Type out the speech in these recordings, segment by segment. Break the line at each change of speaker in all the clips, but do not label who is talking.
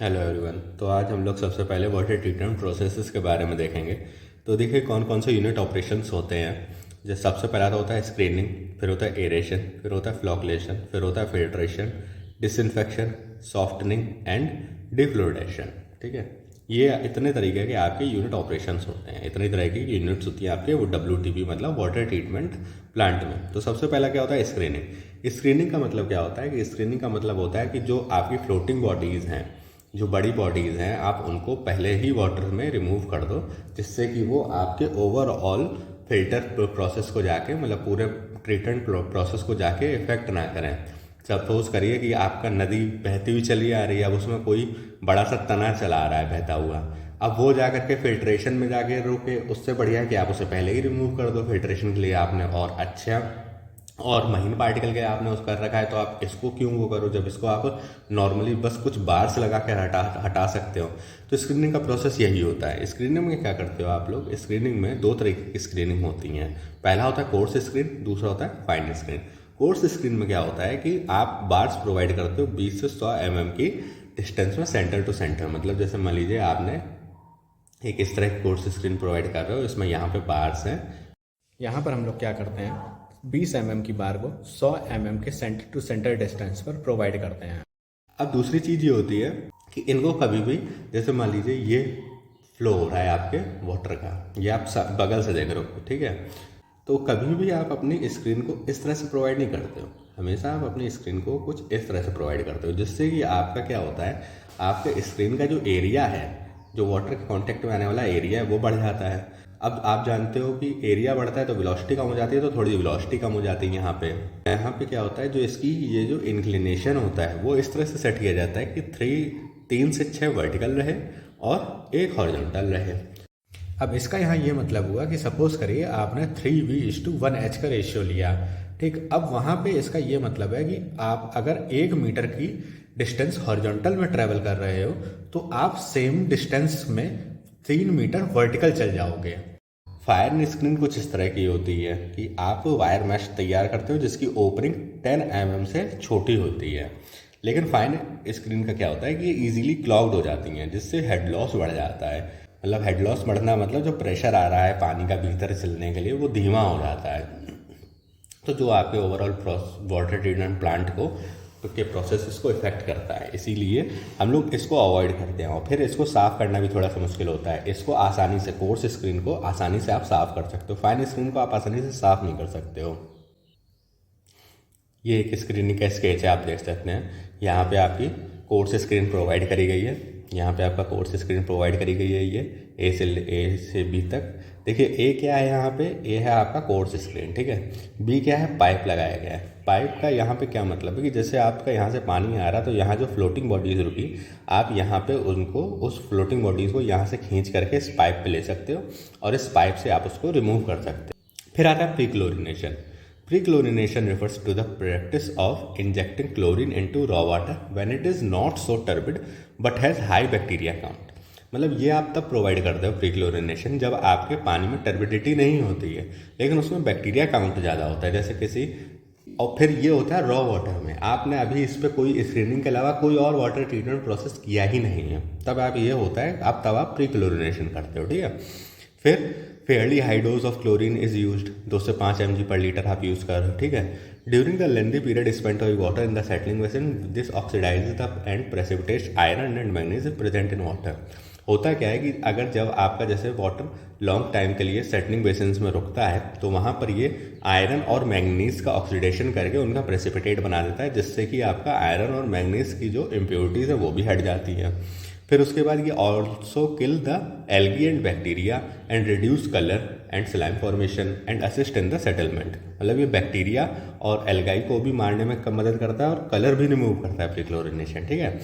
Hello everyone. तो आज हम लोग सबसे पहले वाटर ट्रीटमेंट प्रोसेसेस के बारे में देखेंगे। तो देखिए कौन कौन से यूनिट ऑपरेशंस होते हैं। जैसे सबसे पहला तो होता है स्क्रीनिंग, फिर होता है एरेशन, फिर होता है फ्लोकुलेशन, फिर होता है फिल्ट्रेशन, डिसइंफेक्शन, सॉफ्टनिंग एंड डिफ्लोरेशन। ठीक है, ये इतने तरीके के आपके यूनिट ऑपरेशंस होते हैं, इतनी तरह की यूनिट्स होती हैं आपके वो WTP मतलब वाटर ट्रीटमेंट प्लांट में। तो सबसे पहला क्या होता है स्क्रीनिंग। स्क्रीनिंग का मतलब क्या होता है कि स्क्रीनिंग का मतलब होता है कि जो आपकी फ्लोटिंग बॉडीज़ हैं, जो बड़ी बॉडीज़ हैं, आप उनको पहले ही वाटर में रिमूव कर दो, जिससे कि वो आपके ओवरऑल फिल्टर प्रोसेस को जाके मतलब पूरे ट्रीटमेंट प्रोसेस को जाके इफेक्ट ना करें। सपोज करिए कि आपका नदी बहती हुई चली आ रही है, अब उसमें कोई बड़ा सा तना चला आ रहा है बहता हुआ, अब वो जा करके फिल्ट्रेशन में जाके रोके, उससे बढ़िया है कि आप उसे पहले ही रिमूव कर दो। फिल्ट्रेशन के लिए आपने और अच्छा और महीन पार्टिकल के आपने उस कर रखा है, तो आप इसको क्यों वो करो जब इसको आप नॉर्मली बस कुछ बार्स लगा कर हटा हटा सकते हो। तो स्क्रीनिंग का प्रोसेस यही होता है। स्क्रीनिंग में क्या करते हो आप लोग, स्क्रीनिंग में दो तरीके की स्क्रीनिंग होती हैं। पहला होता है कोर्स स्क्रीन, दूसरा होता है फाइन स्क्रीन। कोर्स स्क्रीन में क्या होता है कि आप बार्स प्रोवाइड करते हो 20 से 100 की डिस्टेंस में, सेंटर टू सेंटर। मतलब जैसे मान लीजिए आपने एक इस तरह की कोर्स स्क्रीन प्रोवाइड कर रहे हो, इसमें यहाँ पे बार्स हैं।
यहाँ पर हम लोग क्या करते हैं, 20 mm की बार को 100 mm के सेंटर टू सेंटर डिस्टेंस पर प्रोवाइड करते हैं।
अब दूसरी चीज़ ये होती है कि इनको कभी भी, जैसे मान लीजिए ये फ्लो हो रहा है आपके वाटर का, ये आप बगल से देख रहे हो, ठीक है। तो कभी भी आप अपनी स्क्रीन को इस तरह से प्रोवाइड नहीं करते हो, हमेशा आप अपनी स्क्रीन को कुछ इस तरह से प्रोवाइड करते हो, जिससे कि आपका क्या होता है, आपके स्क्रीन का जो एरिया है, जो वाटर के कांटेक्ट में आने वाला एरिया है, वो बढ़ जाता है। अब आप जानते हो कि एरिया बढ़ता है तो वेलोसिटी कम हो जाती है, तो थोड़ी वेलोसिटी कम हो जाती है। यहाँ पे क्या होता है, जो इसकी ये जो इंक्लिनेशन होता है वो इस तरह से सेट किया जाता है कि 3 से 6 वर्टिकल रहे और एक हॉरिजॉन्टल रहे।
अब इसका यहाँ ये मतलब हुआ कि सपोज करिए आपने 3:1H का रेशियो लिया, ठीक। अब वहाँ पे इसका ये मतलब है कि आप अगर 1 मीटर की डिस्टेंस हॉरिजॉन्टल में ट्रेवल कर रहे हो तो आप सेम डिस्टेंस में 3 मीटर वर्टिकल चल जाओगे।
फायर स्क्रीन कुछ इस तरह की होती है कि आप वायर मैश तैयार करते हो जिसकी ओपनिंग 10 से छोटी होती है। लेकिन फाइन स्क्रीन का क्या होता है कि ये इजीली क्लॉग्ड हो जाती हैं, जिससे हेड लॉस बढ़ जाता है। मतलब हेड लॉस बढ़ना मतलब जो प्रेशर आ रहा है पानी का भीतर चलने के लिए वो धीमा हो जाता है। तो जो आपके ओवरऑल वाटर ट्रीटमेंट प्लांट को के प्रोसेस को इफेक्ट करता है, इसीलिए हम लोग इसको अवॉइड करते हैं। और फिर इसको साफ़ करना भी थोड़ा सा मुश्किल होता है। इसको आसानी से, कोर्स स्क्रीन को आसानी से आप साफ़ कर सकते हो, फाइन स्क्रीन को आप आसानी से साफ़ नहीं कर सकते हो। ये एक स्क्रीनिंग का स्केच है, आप देख सकते हैं। यहाँ पे आपकी कोर्स स्क्रीन प्रोवाइड करी गई है, यहाँ पे आपका कोर्स स्क्रीन प्रोवाइड करी गई है, ये ए से बी तक। देखिए ए क्या है, यहाँ पे ए है आपका कोर्स स्क्रीन, ठीक है। बी क्या है, पाइप लगाया गया है। पाइप का यहाँ पे क्या मतलब है कि जैसे आपका यहाँ से पानी आ रहा तो यहाँ जो फ्लोटिंग बॉडीज़ रुकी, आप यहाँ पे उनको, उस फ्लोटिंग बॉडीज़ को यहाँ से खींच करके इस पाइप पे ले सकते हो और इस पाइप से आप उसको रिमूव कर सकते हो। फिर आता है pre chlorination. Pre-chlorination refers to the practice of injecting chlorine into raw water when it is not so turbid but has high bacteria count। मतलब ये आप तब प्रोवाइड करते हो प्री क्लोरिनेशन जब आपके पानी में टर्बिडिटी नहीं होती है लेकिन उसमें बैक्टीरिया काउंट ज़्यादा होता है, जैसे किसी। और फिर ये होता है रॉ वाटर में, आपने अभी इस पर कोई स्क्रीनिंग के अलावा कोई और वाटर ट्रीटमेंट प्रोसेस किया ही नहीं है, तब आप ये होता है तब आप प्री क्लोरिनेशन करते हो, ठीक है। फिर fairly high dose of chlorine is used, 2 से 5 mg पर लीटर आप यूज़ कर रहे हो, ठीक है। During the lengthy period spent of water in the settling basin, this oxidises the end precipitates iron and manganese present in water. होता क्या है कि अगर जब आपका जैसे वाटर लॉन्ग टाइम के लिए सेटलिंग बेसिन्स में रुकता है तो वहाँ पर ये आयरन और मैंगनीज का ऑक्सीडेशन करके उनका प्रेसिपिटेट बना देता है, जिससे कि आपका आयरन और मैंगनीज की जो इम्प्योरिटीज़ है वो भी हट जाती है। फिर उसके बाद ये also kill the algae and bacteria and reduce colour and slime formation and assist in the settlement. मतलब ये बैक्टीरिया और एल्गाई को भी मारने में कम मदद करता है और कलर भी रिमूव करता है प्री क्लोरिनेशन, ठीक है।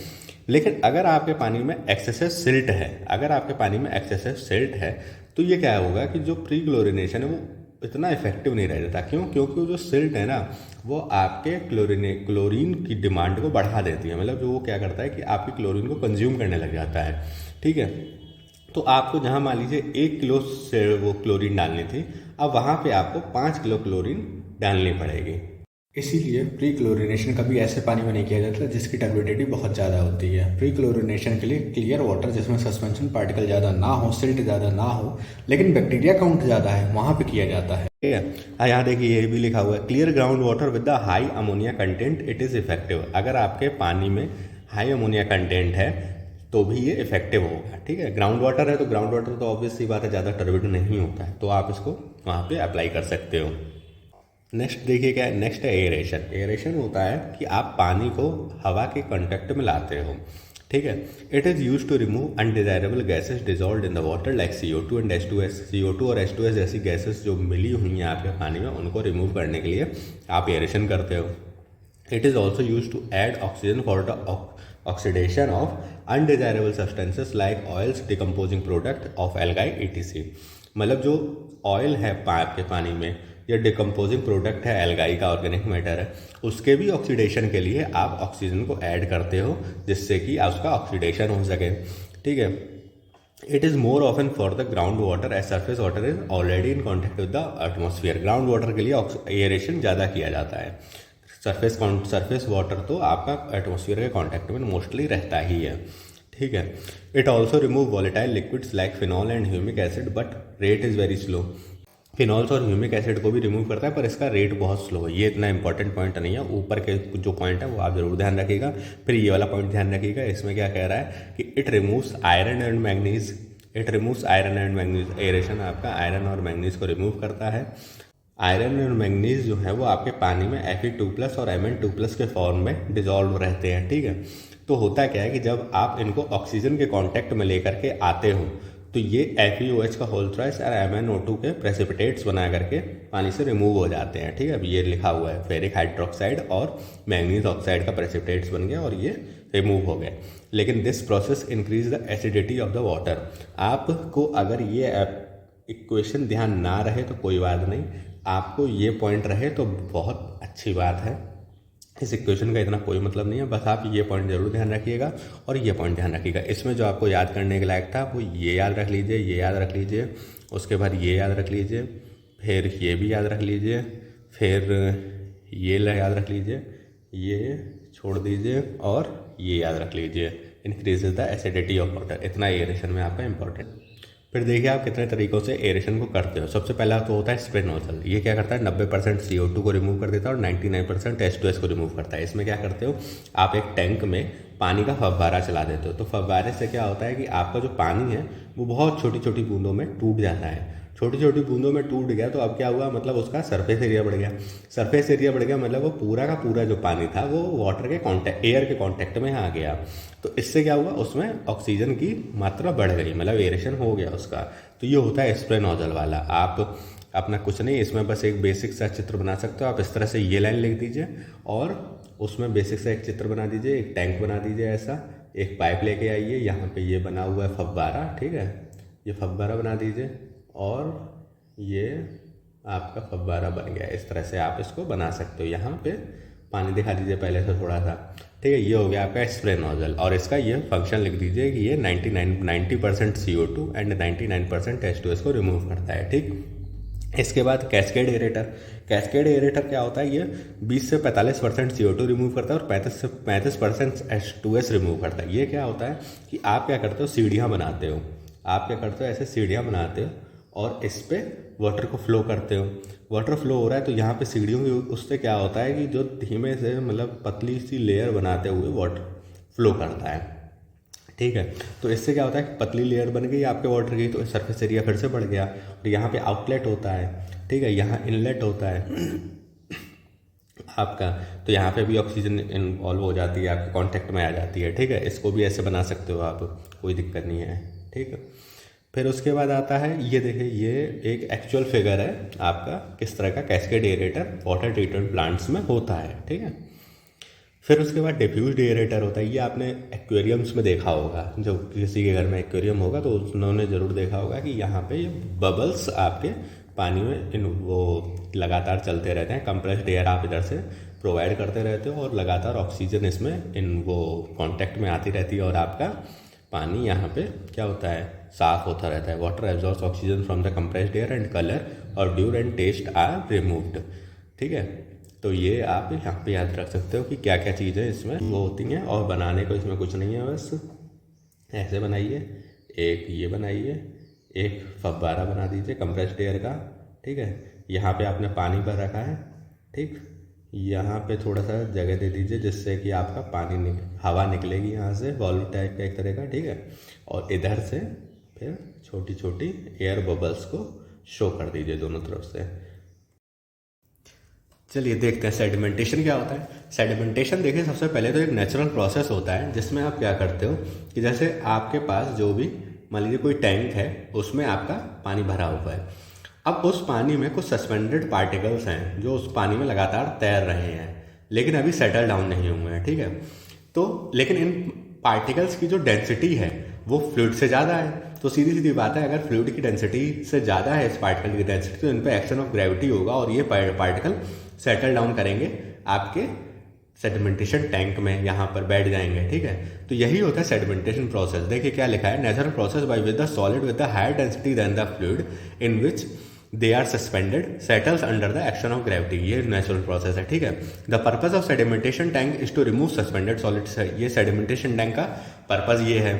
लेकिन अगर आपके पानी में एक्सेसिव सिल्ट है, अगर आपके पानी में एक्सेसिव सिल्ट है तो ये क्या होगा कि जो प्री क्लोरिनेशन है वो इतना इफेक्टिव नहीं रह जाता। क्यों? क्योंकि वो जो सिल्ट है ना वो आपके क्लोरीन की डिमांड को बढ़ा देती है। मतलब जो वो क्या करता है कि आपकी क्लोरीन को कंज्यूम करने लग जाता है, ठीक है। तो आपको जहाँ मान लीजिए 1 किलो से वो क्लोरीन डालनी थी, अब वहाँ पे आपको 5 किलो क्लोरीन डालनी पड़ेगी।
इसीलिए प्री क्लोरिनेशन कभी ऐसे पानी में नहीं किया जाता जिसकी टर्बिडिटी बहुत ज़्यादा होती है। प्री क्लोरिनेशन के लिए क्लियर वाटर जिसमें सस्पेंशन पार्टिकल ज़्यादा ना हो, सिल्ट ज़्यादा ना हो, लेकिन बैक्टीरिया काउंट ज़्यादा है, वहाँ पे किया जाता है।
ठीक है। यहाँ देखिए ये भी लिखा हुआ है, clear ground water with the high ammonia content it is effective. अगर आपके पानी में हाई अमोनिया कंटेंट है तो भी ये इफेक्टिव होगा। ठीक है, ग्राउंड वाटर है तो ग्राउंड वाटर तो ऑब्वियस सी बात है, ज़्यादा टर्बिड नहीं होता है, तो आप इसको वहाँ पे अप्लाई कर सकते हो। नेक्स्ट देखिए क्या है, नेक्स्ट है एयरेशन। एयरेशन होता है कि आप पानी को हवा के कांटेक्ट में लाते हो। ठीक है, it is use to remove undesirable gases dissolve in the water like CO2 and H2S। CO2 और H2S जैसी गैसेज जो मिली हुई हैं आपके पानी में, उनको रिमूव करने के लिए आप एयरेशन करते हो। It is also use to add oxygen for the oxidation of undesirable substances like oils, decomposing product of algae ETC। मतलब जो ऑयल है आपके पानी में या डिकम्पोजिंग प्रोडक्ट है एल्गाई का, ऑर्गेनिक मैटर है, उसके भी ऑक्सीडेशन के लिए आप ऑक्सीजन को ऐड करते हो जिससे कि उसका ऑक्सीडेशन हो सके। ठीक है, it is more often for the ground water as surface water is already in contact with the atmosphere. Ground water के लिए एयरेशन ज़्यादा किया जाता है, सरफेस वाटर तो आपका एटमोसफियर के कॉन्टैक्ट में मोस्टली रहता ही है। ठीक है, it also remove volatile liquids like phenol and humic acid but rate is very slow. Phenols और ह्यूमिक एसिड को भी रिमूव करता है पर इसका रेट बहुत स्लो है। ये इतना इंपॉर्टेंट पॉइंट नहीं है, ऊपर के जो पॉइंट है वो आप जरूर ध्यान रखिएगा। फिर ये वाला पॉइंट ध्यान रखिएगा, इसमें क्या कह रहा है कि it removes iron and manganese. It removes iron and manganese. Aeration आपका आयरन और मैग्नीज को रिमूव करता है। आयरन और मैग्नीज जो है वो आपके पानी में Fe2+ और Mn2+ के फॉर्म में डिजॉल्व रहते हैं। ठीक है, तो होता क्या है कि जब आप इनको ऑक्सीजन के कांटेक्ट में लेकर के आते हो तो ये FeOH का होल थ्राइस और MnO2 के प्रेसिपिटेट्स बना करके पानी से रिमूव हो जाते हैं। ठीक है, अभी ये लिखा हुआ है फेरिक हाइड्रोक्साइड और मैग्नीज ऑक्साइड का प्रेसिपिटेट्स बन गया और ये रिमूव हो गए। लेकिन this process increase the acidity of the water. आपको अगर ये इक्वेशन ध्यान ना रहे तो कोई बात नहीं, आपको ये पॉइंट रहे तो बहुत अच्छी बात है। इस इक्वेशन का इतना कोई मतलब नहीं है, बस आप ये पॉइंट जरूर ध्यान रखिएगा और ये पॉइंट ध्यान रखिएगा। इसमें जो आपको याद करने के लायक था वो ये याद रख लीजिए, ये याद रख लीजिए, उसके बाद ये याद रख लीजिए, फिर ये भी याद रख लीजिए, फिर ये याद रख लीजिए, ये छोड़ दीजिए और ये याद रख लीजिए। Increases the acidity of water. इतना एयरेशन में आपका इंपॉर्टेंट। फिर देखिए आप कितने तरीक़ों से एरेशन को करते हो। सबसे पहला तो होता है स्प्रे नोजल। ये क्या करता है, 90% CO2 को रिमूव कर देता है और 99% H2S को रिमूव करता है। इसमें क्या करते हो, आप एक टैंक में पानी का फव्वारा चला देते हो। तो फव्वारे से क्या होता है कि आपका जो पानी है वो बहुत छोटी छोटी बूंदों में टूट जाता है। छोटी छोटी बूंदों में टूट गया तो अब क्या हुआ, मतलब उसका सरफेस एरिया बढ़ गया। सरफेस एरिया बढ़ गया मतलब वो पूरा का पूरा जो पानी था वो वाटर के कॉन्टैक्ट, एयर के कॉन्टैक्ट में आ गया। तो इससे क्या हुआ, उसमें ऑक्सीजन की मात्रा बढ़ गई, मतलब एरेशन हो गया उसका। तो ये होता है स्प्रे नोजल वाला। आप अपना कुछ नहीं, इसमें बस एक बेसिक सा चित्र बना सकते हो। आप इस तरह से ये लाइन लिख दीजिए और उसमें बेसिक सा एक चित्र बना दीजिए, एक टैंक बना दीजिए ऐसा, एक पाइप लेके आइए, यहाँ पे ये बना हुआ है फव्वारा। ठीक है, ये फव्वारा बना दीजिए और ये आपका फव्वारा बन गया। इस तरह से आप इसको बना सकते हो। यहाँ पे पानी दिखा दीजिए पहले से थोड़ा सा। ठीक है, ये हो गया आपका स्प्रे नोजल और इसका ये फंक्शन लिख दीजिए कि ये 90% CO2 एंड 99% H2S को रिमूव करता है। ठीक, इसके बाद कैस्केड एरेटर। कैस्केड एरेटर क्या होता है, ये 20 से 45% CO2 रिमूव करता है और 35 से 35% H2S रिमूव करता है। ये क्या होता है कि आप क्या करते हो, सीढ़ियाँ बनाते हो। आप क्या करते हो, ऐसे सीढ़ियाँ बनाते हो और इस पे वाटर को फ्लो करते हो। वाटर फ्लो हो रहा है तो यहाँ पे सीढ़ियों की उससे क्या होता है कि जो धीमे से मतलब पतली सी लेयर बनाते हुए वाटर फ्लो करता है। ठीक है, तो इससे क्या होता है कि पतली लेयर बन गई आपके वाटर की, तो सरफेस एरिया फिर से बढ़ गया। और यहाँ पे आउटलेट होता है, ठीक है, यहाँ इनलेट होता है आपका, तो यहाँ पे भी ऑक्सीजन इन्वॉल्व हो जाती है, आपके कांटेक्ट में आ जाती है। ठीक है, इसको भी ऐसे बना सकते हो आप, कोई दिक्कत नहीं है। ठीक है, फिर उसके बाद आता है ये देखिए, ये एक एक्चुअल फिगर है आपका किस तरह का cascade aerator water treatment plants में होता है। ठीक है, फिर उसके बाद डिफ्यूज्ड एरेटर होता है। ये आपने एक्वेरियम्स में देखा होगा, जो किसी के घर में एक्वेरियम होगा तो उन्होंने ज़रूर देखा होगा कि यहाँ पे ये बबल्स आपके पानी में वो लगातार चलते रहते हैं। कंप्रेस्ड एयर आप इधर से प्रोवाइड करते रहते हो और लगातार ऑक्सीजन इसमें वो कॉन्टैक्ट में आती रहती है और आपका पानी यहाँ पे क्या होता है, साफ होता रहता है। Water absorbs oxygen from the compressed air and colour और Dyur and test are removed. ठीक है, तो ये आप यहाँ पे याद रख सकते हो कि क्या क्या चीज़ें इसमें वो होती हैं। और बनाने को इसमें कुछ नहीं है, बस ऐसे बनाइए, एक ये बनाइए, एक फव्वारा बना दीजिए कंप्रेस्ड एयर का, ठीक है। यहाँ पे आपने पानी भर रखा है, ठीक, यहाँ पे थोड़ा सा जगह दे दीजिए जिससे कि आपका पानी हवा निकलेगी यहाँ से, वॉल्व टाइप का एक तरह का, ठीक है। और इधर से फिर छोटी छोटी एयर बबल्स को शो कर दीजिए दोनों तरफ से। चलिए देखते हैं सेडिमेंटेशन क्या होता है। सेडिमेंटेशन देखिए, सबसे पहले तो एक नेचुरल प्रोसेस होता है जिसमें आप क्या करते हो कि जैसे आपके पास जो भी मान लीजिए कोई टैंक है, उसमें आपका पानी भरा हुआ है। अब उस पानी में कुछ सस्पेंडेड पार्टिकल्स हैं जो उस पानी में लगातार तैर रहे हैं, लेकिन अभी सेटल डाउन नहीं हुए हैं, ठीक है। तो लेकिन इन पार्टिकल्स की जो डेंसिटी है वो फ्लूइड से ज़्यादा है। तो सीधी सीधी बात है, अगर फ्लूइड की डेंसिटी से ज़्यादा है इस पार्टिकल की डेंसिटी, तो इन पर एक्शन ऑफ ग्रेविटी होगा और ये पार्टिकल सेटल डाउन करेंगे आपके सेडिमेंटेशन टैंक में, यहाँ पर बैठ जाएंगे, ठीक है। तो यही होता है सेडिमेंटेशन प्रोसेस। देखिए क्या लिखा है, natural process by which the solid with the higher density then the fluid in which they are suspended settles under the action of gravity. ये नेचुरल प्रोसेस है, ठीक है। The purpose of sedimentation tank is to remove suspended solids. ये sedimentation tank का purpose ये है,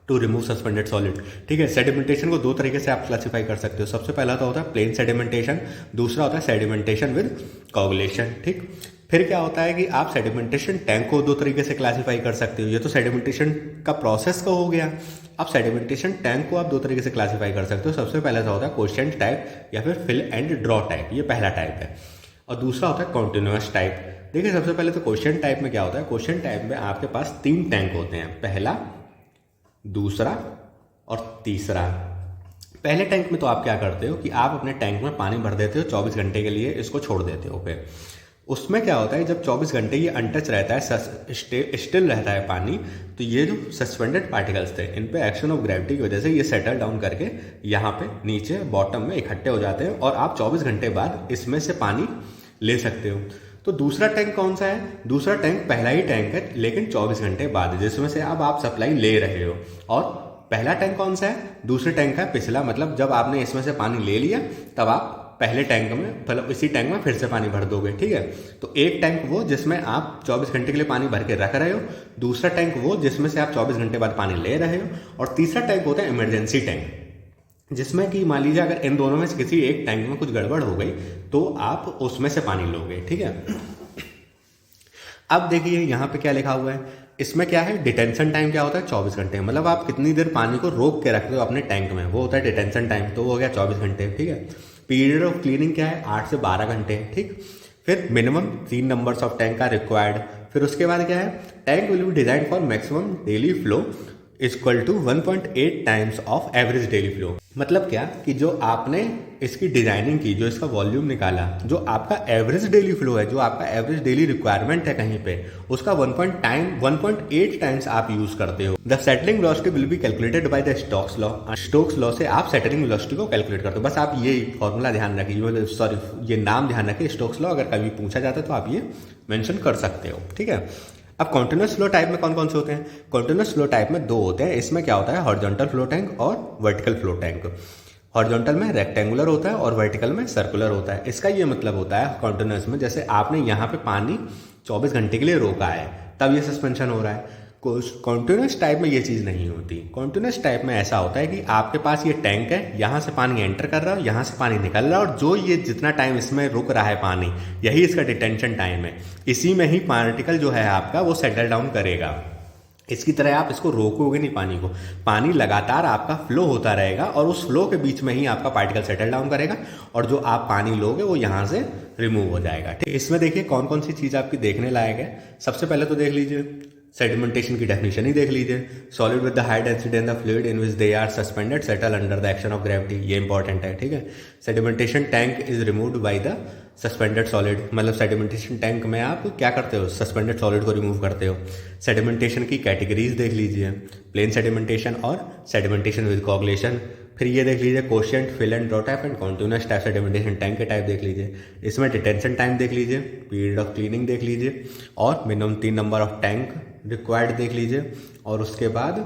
to remove suspended solid, ठीक है। सेडिमेंटेशन को दो तरीके से आप क्लासीफाई कर सकते हो। सबसे पहला तो होता है प्लेन सेडिमेंटेशन, दूसरा होता है सेडिमेंटेशन विद कोगुलेशन, ठीक। फिर क्या होता है कि आप सेडिमेंटेशन टैंक को दो तरीके से क्लासीफाई कर सकते हो। ये तो सेडिमेंटेशन का प्रोसेस का हो गया। अब सेडिमेंटेशन टैंक को आप दो तरीके से क्लासीफाई कर सकते हो। सबसे पहला तो होता है क्वोशिएंट टाइप या फिर फिल एंड ड्रॉ टाइप, ये पहला टाइप है। और दूसरा होता है कॉन्टिन्यूअस टाइप। देखिए सबसे पहले तो क्वोशिएंट टाइप में क्या होता है, क्वोशिएंट टाइप में आपके पास 3 टैंक होते हैं, पहला, दूसरा और तीसरा। पहले टैंक में तो आप क्या करते हो कि आप अपने टैंक में पानी भर देते हो, 24 घंटे के लिए इसको छोड़ देते हो। फिर उसमें क्या होता है, जब 24 घंटे ये अनटच रहता है, स्टिल रहता है पानी, तो ये जो सस्पेंडेड पार्टिकल्स थे इन पे एक्शन ऑफ ग्रेविटी की वजह से ये सेटल डाउन करके यहाँ पे नीचे बॉटम में इकट्ठे हो जाते हैं और आप 24 घंटे बाद इसमें से पानी ले सकते हो। तो दूसरा टैंक कौन सा है, दूसरा टैंक पहला ही टैंक है लेकिन 24 घंटे बाद, जिसमें से अब आप सप्लाई ले रहे हो। और पहला टैंक कौन सा है, दूसरे टैंक का पिछला, मतलब जब आपने इसमें से पानी ले लिया तब आप पहले टैंक में, मतलब इसी टैंक में फिर से पानी भर दोगे, ठीक है। तो एक टैंक वो जिसमें आप 24 घंटे के लिए पानी भर के रख रहे हो, दूसरा टैंक वो जिसमें से आप 24 घंटे बाद पानी ले रहे हो, और तीसरा टैंक होता है इमरजेंसी टैंक, जिसमें कि मान लीजिए अगर इन दोनों में से किसी एक टैंक में कुछ गड़बड़ हो गई तो आप उसमें से पानी लोगे, ठीक है। अब देखिए यहाँ पे क्या लिखा हुआ है, इसमें क्या है, डिटेंशन टाइम क्या होता है, 24 घंटे। मतलब आप कितनी देर पानी को रोक के रखते हो अपने टैंक में, वो होता है डिटेंशन टाइम, तो वो हो गया 24 घंटे, ठीक है। पीरियड ऑफ क्लीनिंग क्या है, 8 से 12 घंटे, ठीक। फिर मिनिमम 3 नंबर्स ऑफ टैंक का रिक्वायर्ड। फिर उसके बाद क्या है, tank will be design for maximum daily flow equal to 1.8 times of average daily flow. मतलब क्या कि जो आपने इसकी डिजाइनिंग की, जो इसका वॉल्यूम निकाला, जो आपका एवरेज डेली फ्लो है, जो आपका एवरेज डेली रिक्वायरमेंट है कहीं पे, उसका 1.8 टाइम्स आप यूज करते हो। The settling velocity will be calculated by the Stokes law. Stokes law से आप सेटलिंग वेलोसिटी को कैलकुलेट करते हो। बस आप ये फॉर्मूला ध्यान रखिए, सॉरी ये नाम ध्यान रखिए, स्टोक्स लॉ। अगर कभी पूछा जाता है तो आप ये मेंशन कर सकते हो, ठीक है। अब कॉन्टिन्यूअस फ्लो टाइप में कौन कौन से होते हैं, कॉन्टिन्यूअस फ्लो टाइप में 2 होते हैं। इसमें क्या होता है, हॉरिजॉन्टल फ्लो टैंक और वर्टिकल फ्लो टैंक। हॉरिजॉन्टल में रेक्टेंगुलर होता है और वर्टिकल में सर्कुलर होता है। इसका ये मतलब होता है कॉन्टिन्यूअस में, जैसे आपने यहाँ पे पानी 24 घंटे के लिए रोका है तब ये सस्पेंशन हो रहा है। कॉन्टिन्यूअस टाइप में ये चीज़ नहीं होती। कॉन्टिन्यूअस टाइप में ऐसा होता है कि आपके पास ये टैंक है, यहाँ से पानी एंटर कर रहा है, यहाँ से पानी निकल रहा है, और जो ये जितना टाइम इसमें रुक रहा है पानी, यही इसका डिटेंशन टाइम है। इसी में ही पार्टिकल जो है आपका वो सेटल डाउन करेगा। इसकी तरह आप इसको रोकोगे नहीं पानी को, पानी लगातार आपका फ्लो होता रहेगा और उस फ्लो के बीच में ही आपका पार्टिकल सेटल डाउन करेगा और जो आप पानी लोगे वो यहाँ से रिमूव हो जाएगा, ठीक। इसमें देखिए कौन कौन सी चीज़ आपकी देखने लायक है। सबसे पहले तो देख लीजिए सेडिमेंटेशन की डेफिनेशन ही देख लीजिए, solid with the high density in the fluid in which they are suspended settle under the action of gravity, ये इंपॉर्टेंट है, ठीक है। Sedimentation tank is removed by the suspended solid, मतलब सेडिमेंटेशन टैंक में आप क्या करते हो, सस्पेंडेड सॉलिड को रिमूव करते हो। सेडिमेंटेशन की कैटेगरीज देख लीजिए, प्लेन सेडिमेंटेशन और सेडिमेंटेशन विद कोगुलेशन। फिर ये देख लीजिए quotient, fill and draw type and continuous type sedimentation tank के टाइप देख लीजिए। इसमें डिटेंशन टाइम देख लीजिए, पीरियड ऑफ क्लीनिंग देख लीजिए, और minimum 3 number of tank required देख लीजिए, और उसके बाद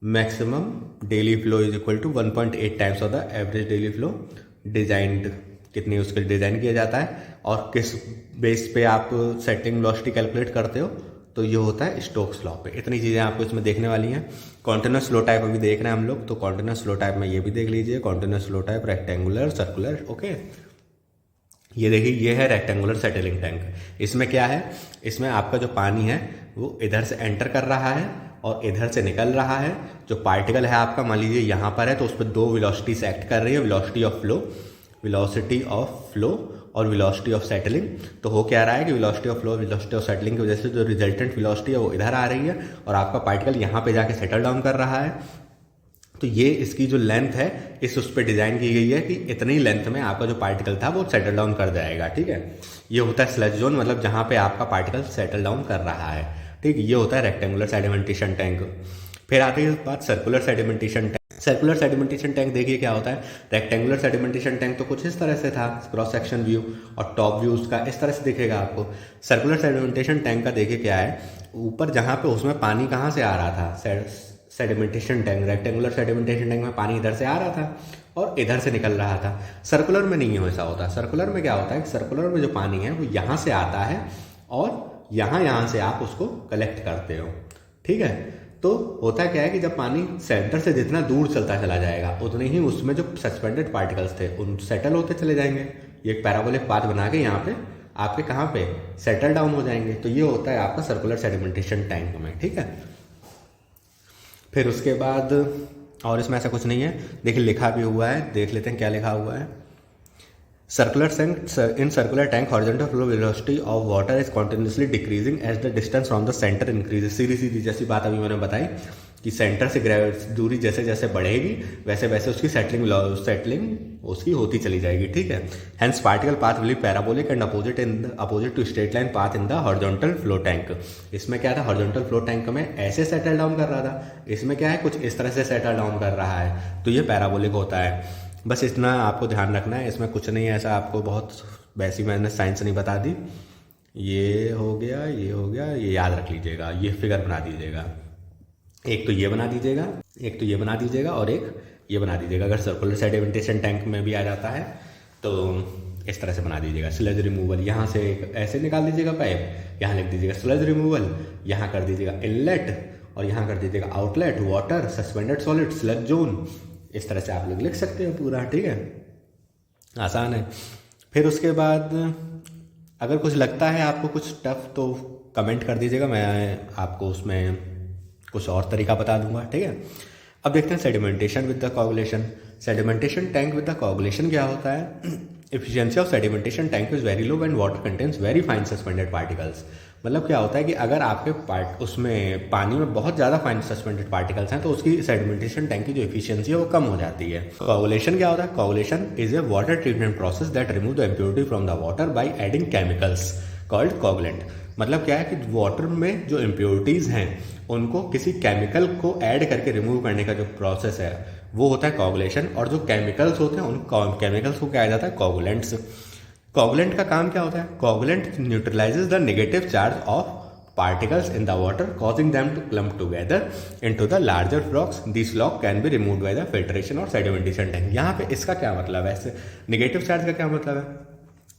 maximum daily flow is equal to 1.8 times of the average daily flow designed कितनी उसके डिज़ाइन किया जाता है और किस बेस पे आप सेटिंग वेलोसिटी कैलकुलेट करते हो, तो ये होता है स्टोक्स लॉ पे। इतनी चीज़ें आपको इसमें देखने वाली हैं। कॉन्टिन्यूस फ्लो टाइप अभी देख रहे हैं हम लोग, तो कॉन्टिन्यूस फ्लो टाइप में ये भी देख लीजिए, continuous flow type rectangular, circular, okay. ये देखिए, ये है रेक्टेंगुलर सेटलिंग टैंक। इसमें क्या है, इसमें आपका जो पानी है वो इधर से एंटर कर रहा है और इधर से निकल रहा है। जो पार्टिकल है आपका, मान लीजिए यहाँ पर है, तो उस पर दो वेलोसिटीज एक्ट कर रही है, वेलोसिटी ऑफ फ्लो और वेलोसिटी ऑफ सेटलिंग। तो हो क्या रहा है कि velocity of flow, velocity of settling की वजह से जो रिजल्टेंट वेलोसिटी है वो इधर आ रही है और आपका पार्टिकल यहाँ पे जाके सेटल डाउन कर रहा है। तो ये इसकी जो लेंथ है इस उस पर डिज़ाइन की गई है कि इतनी लेंथ में आपका जो पार्टिकल था वो सेटल डाउन कर जाएगा, ठीक है। ये होता है स्लज जोन, मतलब जहाँ पे आपका पार्टिकल सेटल डाउन कर रहा है, ठीक। ये होता है रेक्टेंगुलर सेडिमेंटेशन टैंक। फिर आती है बात circular sedimentation tank. Circular sedimentation tank देखिए क्या होता है। रेक्टेंगुलर सेडिमेंटेशन टैंक तो कुछ इस तरह से था, क्रॉस सेक्शन व्यू, और टॉप व्यू उसका इस तरह से दिखेगा आपको। सर्कुलर सेडिमेंटेशन टैंक का देखिए क्या है, ऊपर जहाँ पे उसमें पानी कहाँ से आ रहा था, sedimentation tank, rectangular sedimentation tank में पानी इधर से आ रहा था और इधर से निकल रहा था। सर्कुलर में नहीं वैसा होता। सर्कुलर में क्या होता है, सर्कुलर में जो पानी है वो यहाँ से आता है और यहाँ से आप उसको कलेक्ट करते हो, ठीक है। तो होता क्या है कि जब पानी सेंटर से जितना दूर चलता चला जाएगा उतने ही उसमें जो सस्पेंडेड पार्टिकल्स थे उन सेटल होते चले जाएंगे। ये एक पैराबोलिक पाथ बना के यहाँ पे आपके कहाँ पे सेटल डाउन हो जाएंगे। तो ये होता है आपका सर्कुलर सेडिमेंटेशन टैंक में, ठीक है। फिर उसके बाद और इसमें ऐसा कुछ नहीं है, देखिए लिखा भी हुआ है, देख लेते हैं क्या लिखा हुआ है। Circular tank, in circular tank horizontal flow velocity of water is continuously decreasing as the distance from the centre increases. सीधी जैसी बात अभी मैंने बताई कि सेंटर से दूरी जैसे जैसे बढ़ेगी वैसे वैसे उसकी सेटलिंग उसकी होती चली जाएगी, ठीक है। Hence particle path will be parabolic and opposite to straight line path in the horizontal flow tank. इसमें क्या था, हॉरिजॉन्टल फ्लो टैंक में ऐसे सेटल डाउन कर रहा था, इसमें क्या है कुछ इस तरह से सेटल डाउन कर रहा है, तो ये पैराबोलिक होता है। बस इतना आपको ध्यान रखना है, इसमें कुछ नहीं है ऐसा आपको बहुत वैसी मैंने साइंस नहीं बता दी। ये हो गया, ये याद रख लीजिएगा, ये फिगर बना दीजिएगा। एक तो ये बना दीजिएगा, एक तो ये बना दीजिएगा और एक ये बना दीजिएगा। अगर सर्कुलर सेडिमेंटेशन टैंक में भी आ जाता है तो इस तरह से बना दीजिएगा। स्लज रिमूवल, यहाँ से ऐसे निकाल दीजिएगा पाइप, यहाँ लिख दीजिएगा स्लज रिमूवल, यहाँ कर दीजिएगा इनलेट और यहाँ कर दीजिएगा outlet, water, suspended solid, sludge zone. इस तरह से आप लोग लिख सकते हो पूरा, ठीक है, आसान है। फिर उसके बाद अगर कुछ लगता है आपको कुछ टफ तो कमेंट कर दीजिएगा, मैं आपको उसमें कुछ और तरीका बता दूंगा, ठीक है। अब देखते हैं sedimentation with the coagulation. Sedimentation tank with the coagulation क्या होता है। Efficiency of sedimentation tank is very low when water contains very fine suspended particles. मतलब क्या होता है कि अगर आपके उसमें पानी में बहुत ज़्यादा फाइन सस्पेंडेड पार्टिकल्स हैं तो उसकी सेडिमेंटेशन टैंक की जो एफिशिएंसी है वो कम हो जाती है। कोगुलेशन क्या होता है, coagulation is a water treatment process that remove the impurity from the water by adding chemicals called coagulant. मतलब क्या है कि वाटर में जो इम्प्योरिटीज़ हैं उनको किसी केमिकल को ऐड करके रिमूव करने का जो प्रोसेस है वो होता है कोगुलेशन। और जो केमिकल्स होते हैं उन केमिकल्स को क्या कहा जाता है, कोगुलेंट्स। कोगुलेंट का काम क्या होता है, coagulant neutralises the negative charge of particles in the water causing them to clump together into the larger flocks. These flocks can be removed by the filtration or sedimentation tank. यहाँ पे इसका क्या मतलब है, ऐसे नेगेटिव चार्ज का क्या मतलब है।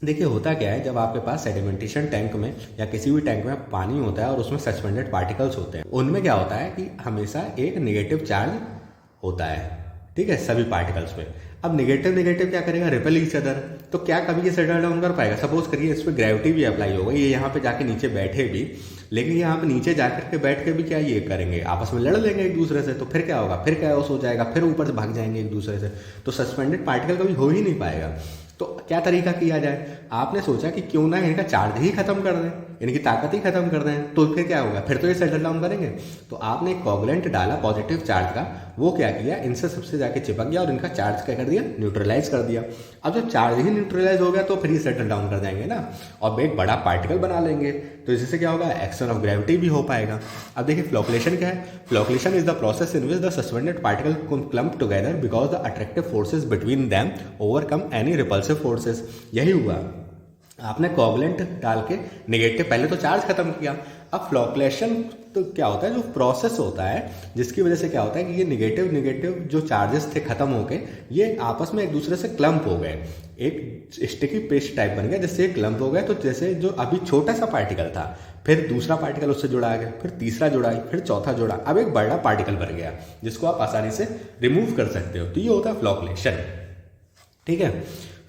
देखिए होता क्या है, जब आपके पास सेडिमेंटेशन टैंक में या किसी भी टैंक में पानी होता है और उसमें सस्पेंडेड पार्टिकल्स होते हैं, उनमें क्या होता है कि हमेशा एक नेगेटिव चार्ज होता है, ठीक है, सभी पार्टिकल्स पे। अब नेगेटिव क्या करेगा, रिपेल ईच अदर। तो क्या कभी ये सेटल डाउन कर पाएगा। सपोज करिए इस पर ग्रेविटी भी अप्लाई होगा, ये यहाँ पे जाके नीचे बैठे भी, लेकिन यहाँ पे नीचे जाकर के बैठ के भी क्या ये करेंगे, आपस में लड़ लेंगे एक दूसरे से। तो फिर क्या होगा, फिर क्या हो जाएगा, फिर ऊपर से भाग जाएंगे एक दूसरे से। तो सस्पेंडेड पार्टिकल कभी हो ही नहीं पाएगा। तो क्या तरीका किया जाए, आपने सोचा कि क्यों ना इनका चार्ज ही खत्म कर दें, इनकी ताकत ही खत्म कर दें, तो फिर क्या होगा, फिर तो ये सेटल डाउन करेंगे। तो आपने एक कोगुलेंट डाला पॉजिटिव चार्ज का, वो क्या किया, इनसे सबसे जाके चिपक गया और इनका चार्ज क्या कर दिया, न्यूट्रलाइज कर दिया। अब जब चार्ज ही न्यूट्रलाइज हो गया तो फिर ये सेटल डाउन कर जाएंगे ना, और एक बड़ा पार्टिकल बना लेंगे। तो इससे क्या होगा, एक्शन ऑफ ग्रेविटी भी हो पाएगा। अब देखिए फ्लोकुलेशन क्या है। Flocculation is the process in which the suspended particle clump together because the attractive forces between them overcome any repulsive forces. यही हुआ, आपने कोगुलेंट डाल के नेगेटिव, पहले तो चार्ज खत्म किया। अब फ्लोकुलेशन
तो क्या होता है, जो प्रोसेस होता है जिसकी वजह से क्या होता है कि ये निगेटिव निगेटिव जो चार्जेस थे खत्म होके ये आपस में एक दूसरे से क्लम्प हो गए, एक स्टिकी पेस्ट टाइप बन गया, जिससे क्लम्प हो गए। तो जैसे जो अभी छोटा सा पार्टिकल था, फिर दूसरा पार्टिकल उससे जुड़ा गया, फिर तीसरा जुड़ा, फिर चौथा जुड़ा, अब एक बड़ा पार्टिकल बन गया जिसको आप आसानी से रिमूव कर सकते हो। तो ये होता है फ्लोक्लेशन। ठीक है,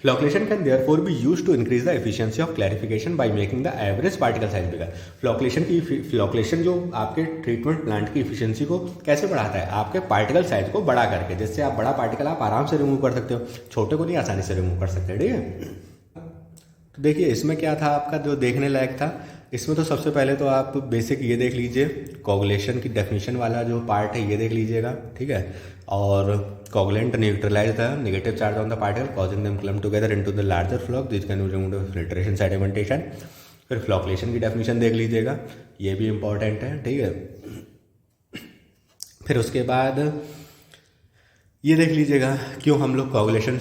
flocculation can therefore be used to increase the efficiency of clarification by making the average particle size bigger. Flocculation जो आपके ट्रीटमेंट प्लांट की एफिशिएंसी को कैसे बढ़ाता है, आपके पार्टिकल साइज को बड़ा करके, जिससे आप बड़ा पार्टिकल आप आराम से रिमूव कर सकते हो, छोटे को नहीं आसानी से रिमूव कर सकते। ठीक है, तो देखिए इसमें क्या था आपका जो देखने लायक था, इसमें तो सबसे पहले तो आप बेसिक ये देख लीजिए, कोगुलेशन की डेफिनेशन वाला जो पार्ट है ये देख लीजिएगा। ठीक है, और coagulant neutralize the negative charge on the particle causing them clump together into the larger floc this can be removed by filtration sedimentation. फिर फ्लोक्लेशन की डेफिनेशन देख लीजिएगा, ये भी इंपॉर्टेंट है। ठीक है, फिर उसके बाद ये देख लीजिएगा क्यों हम लोग कोगुलेशन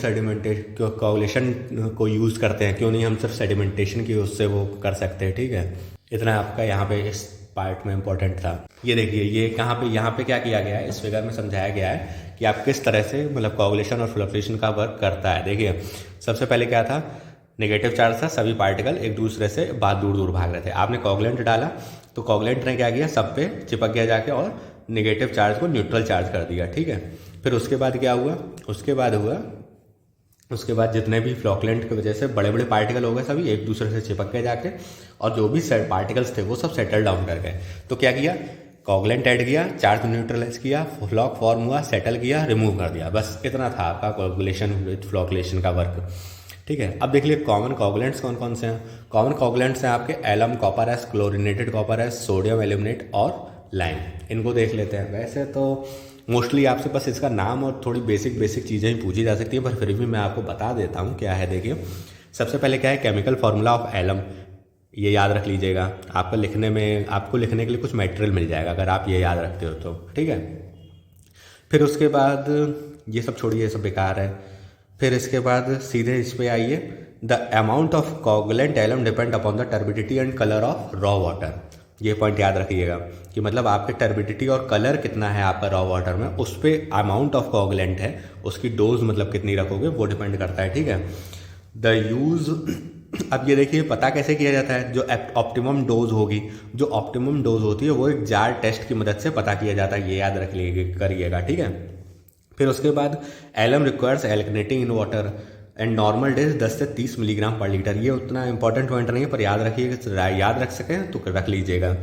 को यूज़ करते हैं, क्यों नहीं हम सिर्फ सेडिमेंटेशन की उससे वो कर सकते हैं। ठीक है, इतना आपका यहाँ पे इस पार्ट में इंपॉर्टेंट था। ये देखिए ये कहाँ पे, यहाँ पे क्या किया गया है, इस फिगर में समझाया गया है कि आप किस तरह से मतलब कोगुलेशन और फ्लोक्लेशन का वर्क करता है। देखिए सबसे पहले क्या था, नेगेटिव चार्ज था, सभी पार्टिकल एक दूसरे से बहुत दूर दूर भाग रहे थे, आपने कोगुलेंट डाला तो कोगुलेंट ने क्या किया, सब पे चिपक गया जाके और नेगेटिव चार्ज को न्यूट्रल चार्ज कर दिया। ठीक है, फिर उसके बाद क्या हुआ, उसके बाद जितने भी फ्लोक्लेंट की वजह से बड़े बड़े पार्टिकल हो गए, सभी एक दूसरे से चिपक गए जाके, और जो भी पार्टिकल्स थे वो सब सेटल डाउन कर गए। तो क्या किया, कोगुलेंट ऐड किया, चार्ज न्यूट्रलाइज किया, फ्लॉक फॉर्म हुआ, सेटल किया, रिमूव कर दिया, बस इतना था आपका कोगुलेशन विद फ्लोक्लेशन का वर्क। ठीक है, अब देख लिए कॉमन कोगुलेंट्स कौन कौन से हैं। कॉमन कोगुलेंट्स हैं आपके alum, copperas, chlorinated copperas, sodium aluminate और लाइम। इनको देख लेते हैं। वैसे तो मोस्टली आपसे बस इसका नाम और थोड़ी बेसिक चीज़ें ही पूछी जा सकती है, पर फिर भी मैं आपको बता देता हूँ क्या है। देखिए सबसे पहले क्या है, केमिकल फार्मूला ऑफ एलम, ये याद रख लीजिएगा। आपको लिखने के लिए कुछ मटेरियल मिल जाएगा अगर आप ये याद रखते हो तो। ठीक है, फिर उसके बाद ये सब छोड़िए, ये सब बेकार है। फिर इसके बाद सीधे इस पे आइए, the amount of coagulant alum depend upon the turbidity and colour of raw water. ये पॉइंट याद रखिएगा कि मतलब आपके टर्बिडिटी और कलर कितना है आपका रॉ वाटर में, उस पर अमाउंट ऑफ कोगुलेंट है, उसकी डोज मतलब कितनी रखोगे वो डिपेंड करता है। ठीक है, द यूज़, अब ये देखिए पता कैसे किया जाता है, जो ऑप्टिमम डोज होगी, जो ऑप्टिमम डोज होती है वो एक जार टेस्ट की मदद से पता किया जाता है, ये याद रख करिएगा। ठीक है, फिर उसके बाद एलम रिक्वायर्स एल्कनेटिंग in water and normal days 10 से 30 मिलीग्राम पर लीटर। ये उतना इंपॉर्टेंट पॉइंट नहीं है, पर याद रखिएगा, याद रख सकें तो रख लीजिएगा।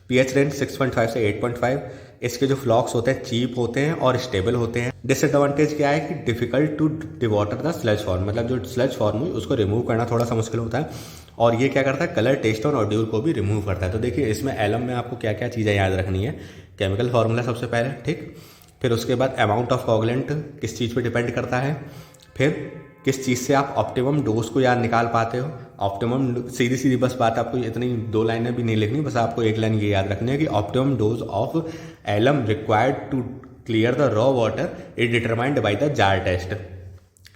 पीएच रेंज 6.5 से 8.5। इसके जो फ्लॉक्स होते हैं चीप होते हैं और स्टेबल होते हैं। डिसएडवांटेज क्या है कि difficult to dewater the sludge form, मतलब जो स्लज फॉर्म हुई उसको रिमूव करना थोड़ा सा मुश्किल होता है। और ये क्या करता है, कलर, टेस्ट और ऑड्यूर को भी रिमूव करता है। तो देखिए इसमें एलम में आपको क्या क्या चीज़ें याद रखनी है। केमिकल फार्मूला सबसे पहले, ठीक। फिर उसके बाद अमाउंट ऑफ कोगुलेंट किस चीज़ पे डिपेंड करता है। फिर किस चीज़ से आप ऑप्टिमम डोज को याद निकाल पाते हो। ऑप्टिमम, सीधी बस बात, आपको इतनी 2 लाइनें भी नहीं लिखनी, बस आपको 1 लाइन ये याद रखनी है कि optimum dose of alum required to clear the raw water is determined by the jar test.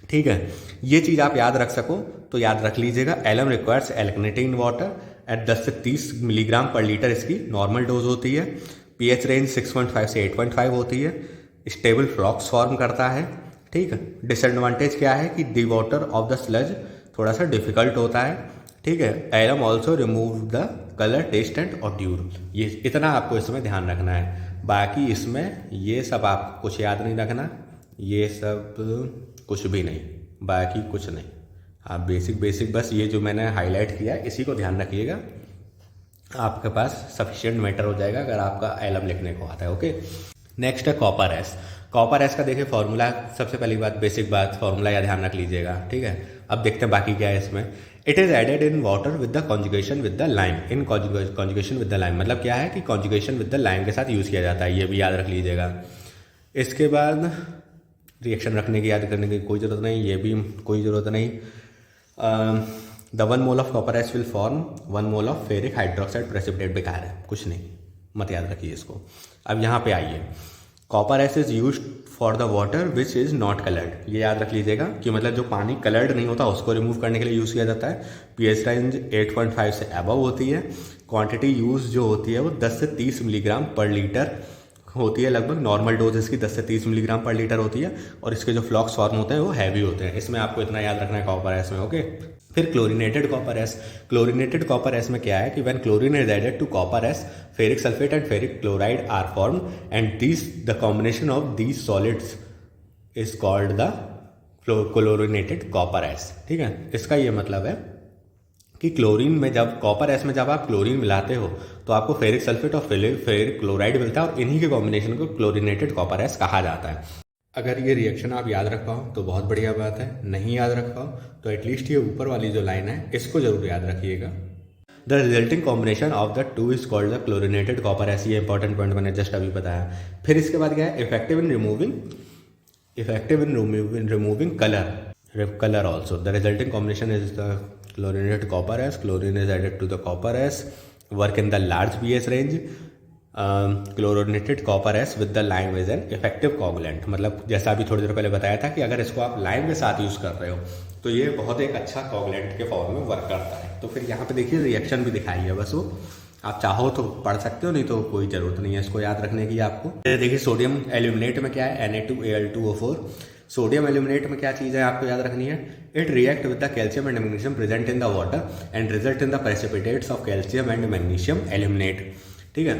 ठीक है, ये चीज़ आप याद रख सको तो याद रख लीजिएगा। एलम रिक्वायर्स एल्कनेटिंग वाटर एट 10 से 30 मिलीग्राम पर लीटर इसकी नॉर्मल डोज होती है। पीएच रेंज 6.5 से 8.5 होती है। स्टेबल फ्लॉक्स फॉर्म करता है। ठीक है, डिसएडवांटेज क्या है कि dewater of the sludge थोड़ा सा डिफिकल्ट होता है। ठीक है, alum also remove the colour, taste and odour. ये इतना आपको इसमें ध्यान रखना है। बाकी इसमें ये सब आपको कुछ याद नहीं रखना, ये सब कुछ भी नहीं, बाकी कुछ नहीं। आप बेसिक बस ये जो मैंने हाईलाइट किया इसी को ध्यान रखिएगा, आपके पास सफिशिएंट मैटर हो जाएगा अगर आपका एलम लिखने को आता है। ओके, नेक्स्ट है कॉपर एस। कॉपर एस का देखिए फॉर्मूला, सबसे पहली बात, बेसिक बात, फॉर्मूला या ध्यान रख लीजिएगा। ठीक है, अब देखते हैं बाकी क्या है इसमें। It is added in water with the conjugation with the lime. In conjugation with the lime मतलब क्या है कि कॉन्जुगेशन विद द लाइम के साथ यूज़ किया जाता है, ये भी याद रख लीजिएगा। इसके बाद रिएक्शन रखने की, याद करने की कोई ज़रूरत नहीं, ये भी कोई ज़रूरत नहीं। The 1 mole of copper S will form 1 mole of ferric hydroxide precipitate. बेकार है, कुछ नहीं, मत याद रखिए इसको। अब यहाँ पे आइए,
copper S is use for the water which is not coloured. ये याद रख लीजिएगा कि मतलब जो पानी कलर्ड नहीं होता उसको रिमूव करने के लिए यूज़ किया जाता है। पीएच रेंज 8.5 से अबव होती है। क्वांटिटी यूज़ जो होती है वो 10 से 30 मिलीग्राम पर लीटर होती है। लगभग नॉर्मल डोज इसकी 10 से 30 मिलीग्राम पर लीटर होती है और इसके जो फ्लॉक्स फॉर्म होते हैं वो हैवी होते हैं। इसमें आपको इतना याद रखना है कॉपर एस में। ओके, फिर chlorinated copperas. Chlorinated copperas में क्या है कि when chlorine is added to copperas, ferric sulphate and ferric chloride are formed and this the combination of these solids is called the chlorinated copperas. ठीक है, इसका ये मतलब है कि क्लोरीन में जब कॉपर एस में जब आप क्लोरीन मिलाते हो तो आपको फेरिक सल्फेट और फेरिक क्लोराइड मिलता है और इन्हीं के कॉम्बिनेशन को क्लोरीनेटेड कॉपर एस कहा जाता है।
अगर ये रिएक्शन आप याद रख पाओ तो बहुत बढ़िया बात है, नहीं याद रख पाओ तो एटलीस्ट ये ऊपर वाली जो लाइन है इसको जरूर याद रखिएगा।
The resulting combination of the two is called the chlorinated copper S. ये इंपॉर्टेंट पॉइंट मैंने जस्ट अभी बताया। फिर इसके बाद क्या है, effective in removing colour also. The resulting combination is the chlorinated copper S. Chlorine is added to the copper S. Work in the large pH range. Chlorinated copper S with the lime is an effective coagulant. मतलब जैसा अभी थोड़ी देर पहले बताया था कि अगर इसको आप लाइम के साथ यूज़ कर रहे हो तो ये बहुत एक अच्छा कोगुलेंट के फॉर्म में वर्क करता है। तो फिर यहाँ पे देखिए रिएक्शन भी दिखाई है, बस वो आप चाहो तो पढ़ सकते हो, नहीं तो कोई ज़रूरत नहीं है इसको याद रखने की आपको। देखिए सोडियम एल्यूमिनेट में क्या है, Na2Al2O4। सोडियम एल्यूमिनेट में क्या चीज़ है आपको याद रखनी है, it react with the calcium and magnesium present in the water and result in the precipitates of calcium and magnesium aluminate. ठीक है,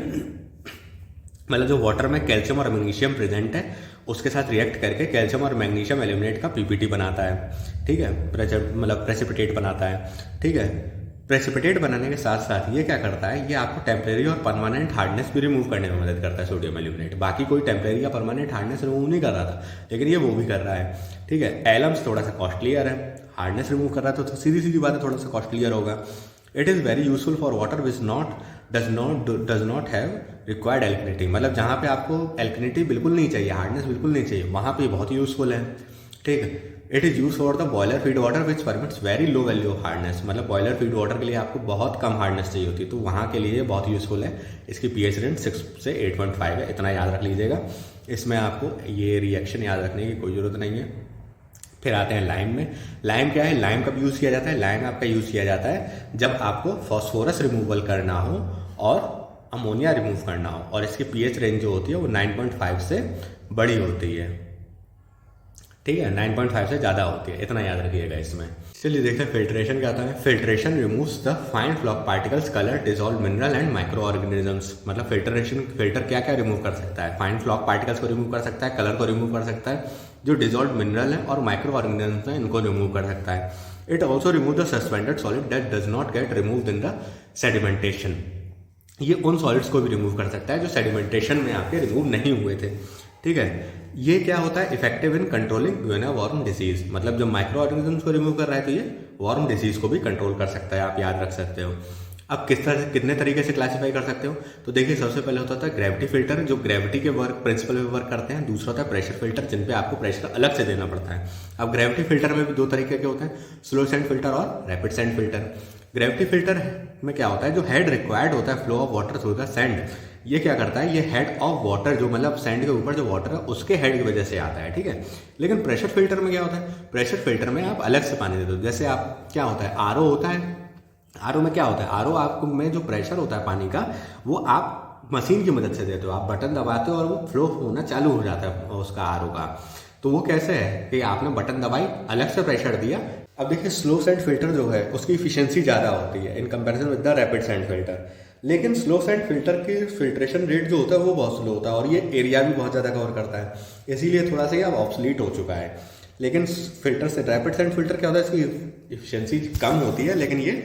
मतलब जो वाटर में कैल्शियम और मैग्नीशियम प्रेजेंट है उसके साथ रिएक्ट करके कैल्शियम और मैग्नीशियम एल्यूमिनेट का पीपीटी बनाता है। ठीक है, मतलब प्रेसिपिटेट बनाता है। ठीक है, प्रेसिपिटेट बनाने के साथ साथ ये क्या करता है, ये आपको टेम्परेरी और परमानेंट हार्डनेस भी रिमूव करने में मदद करता है सोडियम एल्यूमिनेट। बाकी कोई टेम्परेरी या परमानेंट हार्डनेस रिमूव नहीं कर रहा था, लेकिन ये वो भी कर रहा है। ठीक है, एलम्स थोड़ा सा कॉस्टलियर है, हार्डनेस रिमूव कर रहा है तो सीधी सीधी बात है थोड़ा सा कॉस्टलियर होगा। It is very useful for water which does not have required एल्कनिटी। मतलब जहाँ पे आपको एल्कनिटी बिल्कुल नहीं चाहिए, हार्डनेस बिल्कुल नहीं चाहिए, वहाँ पे बहुत यूजफुल है। ठीक है, it is use for the boiler feed water which permits very low value of hardness. मतलब बॉयलर फीड वाटर के लिए आपको बहुत कम हार्डनेस चाहिए होती है, तो वहाँ के लिए बहुत यूजफुल है। इसकी पीएच रेंज 6 से 8.5 है, इतना याद रख लीजिएगा। इसमें आपको ये रिएक्शन याद रखने की कोई ज़रूरत नहीं है। फिर आते हैं लाइम में। लाइम क्या है, लाइम कब यूज़ किया जाता है, लाइम आपका यूज़ किया जाता है जब आपको फॉस्फोरस रिमूवल करना हो और अमोनिया रिमूव करना हो, और इसकी पीएच रेंज जो होती है वो 9.5 से बड़ी होती है। ठीक है, 9.5 से ज़्यादा होती है, इतना याद रखिएगा इसमें। चलिए देखते हैं फिल्ट्रेशन क्या आता है। Filtration removes the fine floc particles, colour, dissolve mineral and micro organisms. मतलब फिल्टर क्या क्या रिमूव कर सकता है, फाइन फ्लॉक पार्टिकल्स को रिमूव कर सकता है, कलर को रिमूव कर सकता है, जो डिजॉल्व मिनरल है और माइक्रो ऑर्गेनिजम्स हैं इनको रिमूव कर सकता है। It also remove the suspended solid that does not gate removed in the sedimentation. ये उन सॉलिड्स को भी रिमूव कर सकता है जो सेडिमेंटेशन में आपके रिमूव नहीं हुए थे। ठीक है, ये क्या होता है, effective in controlling guinea worm disease. मतलब जब माइक्रो ऑर्गेनिजम्स को रिमूव कर रहा है तो ये वॉर्म डिसीज को भी कंट्रोल कर सकता है, आप याद रख सकते हो। अब किस तरह से कितने तरीके से क्लासीफाई कर सकते हो, तो देखिए सबसे पहले होता है ग्रेविटी फिल्टर, जो ग्रेविटी के प्रिंसिपल पे वर्क करते हैं। दूसरा होता है प्रेशर फिल्टर, जिन पे आपको प्रेशर अलग से देना पड़ता है। अब ग्रेविटी फिल्टर में भी दो तरीके के होते हैं, स्लो सैंड फिल्टर और rapid sand filter. Gravity filter में क्या होता है, जो हेड रिक्वायर्ड होता है flow of water through the sand, ये क्या करता है, ये हेड ऑफ वाटर जो मतलब सैंड के ऊपर जो वाटर है उसके हेड की वजह से आता है। ठीक है, लेकिन प्रेशर फिल्टर में क्या होता है, प्रेशर फिल्टर में आप अलग से पानी देते हो। जैसे आप क्या होता है, आरओ होता है, आरओ में क्या होता है, आरओ आपको में जो प्रेशर होता है पानी का वो आप मशीन की मदद से देते हो, आप बटन दबाते हो और वो फ्लो होना चालू हो जाता है उसका आरओ का। तो वो कैसे है कि आपने बटन दबाई, अलग से प्रेशर दिया। अब देखिए स्लो सैंड फिल्टर जो है उसकी इफिशियंसी ज़्यादा होती है in comparison with the rapid sand filter, लेकिन स्लो सैंड फिल्टर की फिल्ट्रेशन रेट जो होता है वो बहुत स्लो होता है और ये एरिया भी बहुत ज़्यादा कवर करता है, इसीलिए थोड़ा सा ये अब ऑब्सलीट हो चुका है। लेकिन फिल्टर से रैपिड सैंड फिल्टर क्या होता है, इसकी इफिशियंसी कम होती है, लेकिन ये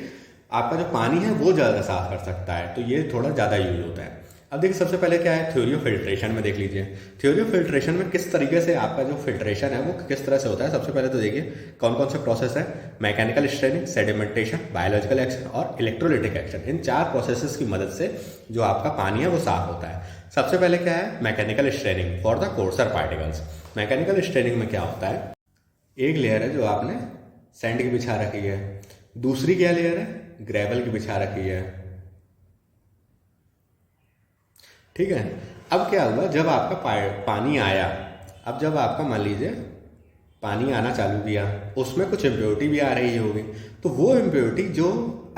आपका जो पानी है वो ज़्यादा साफ कर सकता है, तो ये थोड़ा ज़्यादा यूज होता है। अब देखिए सबसे पहले क्या है, थ्योरी ऑफ फिल्ट्रेशन में देख लीजिए। थ्योरी ऑफ फिल्ट्रेशन में किस तरीके से आपका जो फिल्ट्रेशन है वो किस तरह से होता है। सबसे पहले तो देखिए कौन कौन से प्रोसेस है, mechanical straining, sedimentation, biological action और इलेक्ट्रोलिटिक एक्शन। इन 4 प्रोसेसेस की मदद से जो आपका पानी है वो साफ होता है। सबसे पहले क्या है, mechanical straining for the coarser particles. Mechanical straining में क्या होता है, एक लेयर है जो आपने सैंड की बिछा रखी है, दूसरी क्या लेयर है, ग्रेवल की बिछा रखी है। ठीक है,
अब क्या हुआ, जब आपका पानी आया, अब जब आपका मान लीजिए पानी आना चालू किया, उसमें कुछ इम्प्योरिटी भी आ रही होगी, तो वो इम्प्योरिटी जो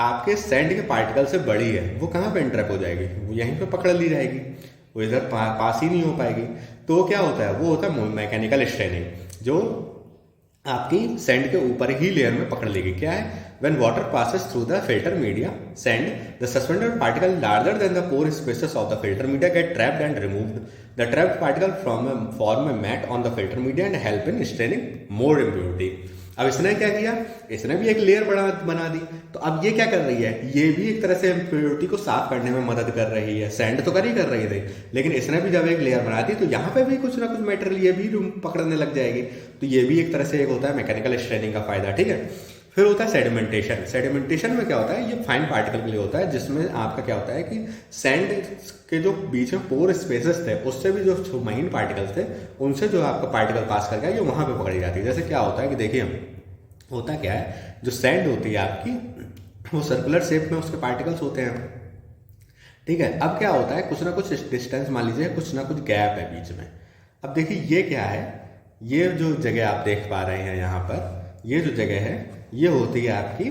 आपके सैंड के पार्टिकल से बड़ी है वो कहाँ पे इंट्रैप हो जाएगी, वो यहीं पे पकड़ ली जाएगी, वो इधर पास ही नहीं हो पाएगी। तो वो क्या होता है, वो होता है मैकेनिकल स्ट्रेनिंग, जो आपकी सैंड के ऊपर ही लेयर में पकड़ लेगी। क्या है, when water passes through the filter media sand, the suspended particle larger than the pore spaces of the filter media get trapped and removed. The trapped particle form a mat on the filter media and help in straining more impurity. अब इसने क्या किया, इसने भी एक layer बना दी। तो अब ये क्या कर रही है, ये भी एक तरह से इम्प्योरिटी को साफ करने में मदद कर रही है। सैंड तो कर रही थी, लेकिन इसने भी जब एक लेयर बना दी तो यहाँ पे भी कुछ ना कुछ मटेरियल ये भी पकड़ने लग जाएगी। तो ये भी एक तरह से एक होता है मैकेनिकल स्ट्रेनिंग का फायदा। ठीक है, फिर होता है सेडिमेंटेशन। सेडिमेंटेशन में क्या होता है, ये फाइन पार्टिकल के लिए होता है, जिसमें आपका क्या होता है कि सैंड के जो बीच में पोर स्पेसेस थे उससे भी जो माइन पार्टिकल्स थे उनसे जो आपका पार्टिकल पास कर गया ये वहाँ पे पकड़ी जाती है। जैसे क्या होता है कि देखिए, होता क्या है, जो सैंड होती है आपकी वो सर्कुलर शेप में उसके पार्टिकल्स होते हैं। ठीक है, अब क्या होता है, कुछ ना कुछ डिस्टेंस मान लीजिए, कुछ ना कुछ गैप है बीच में। अब देखिए ये क्या है, ये जो जगह आप देख पा रहे हैं यहाँ पर, ये जो जगह है ये होती है आपकी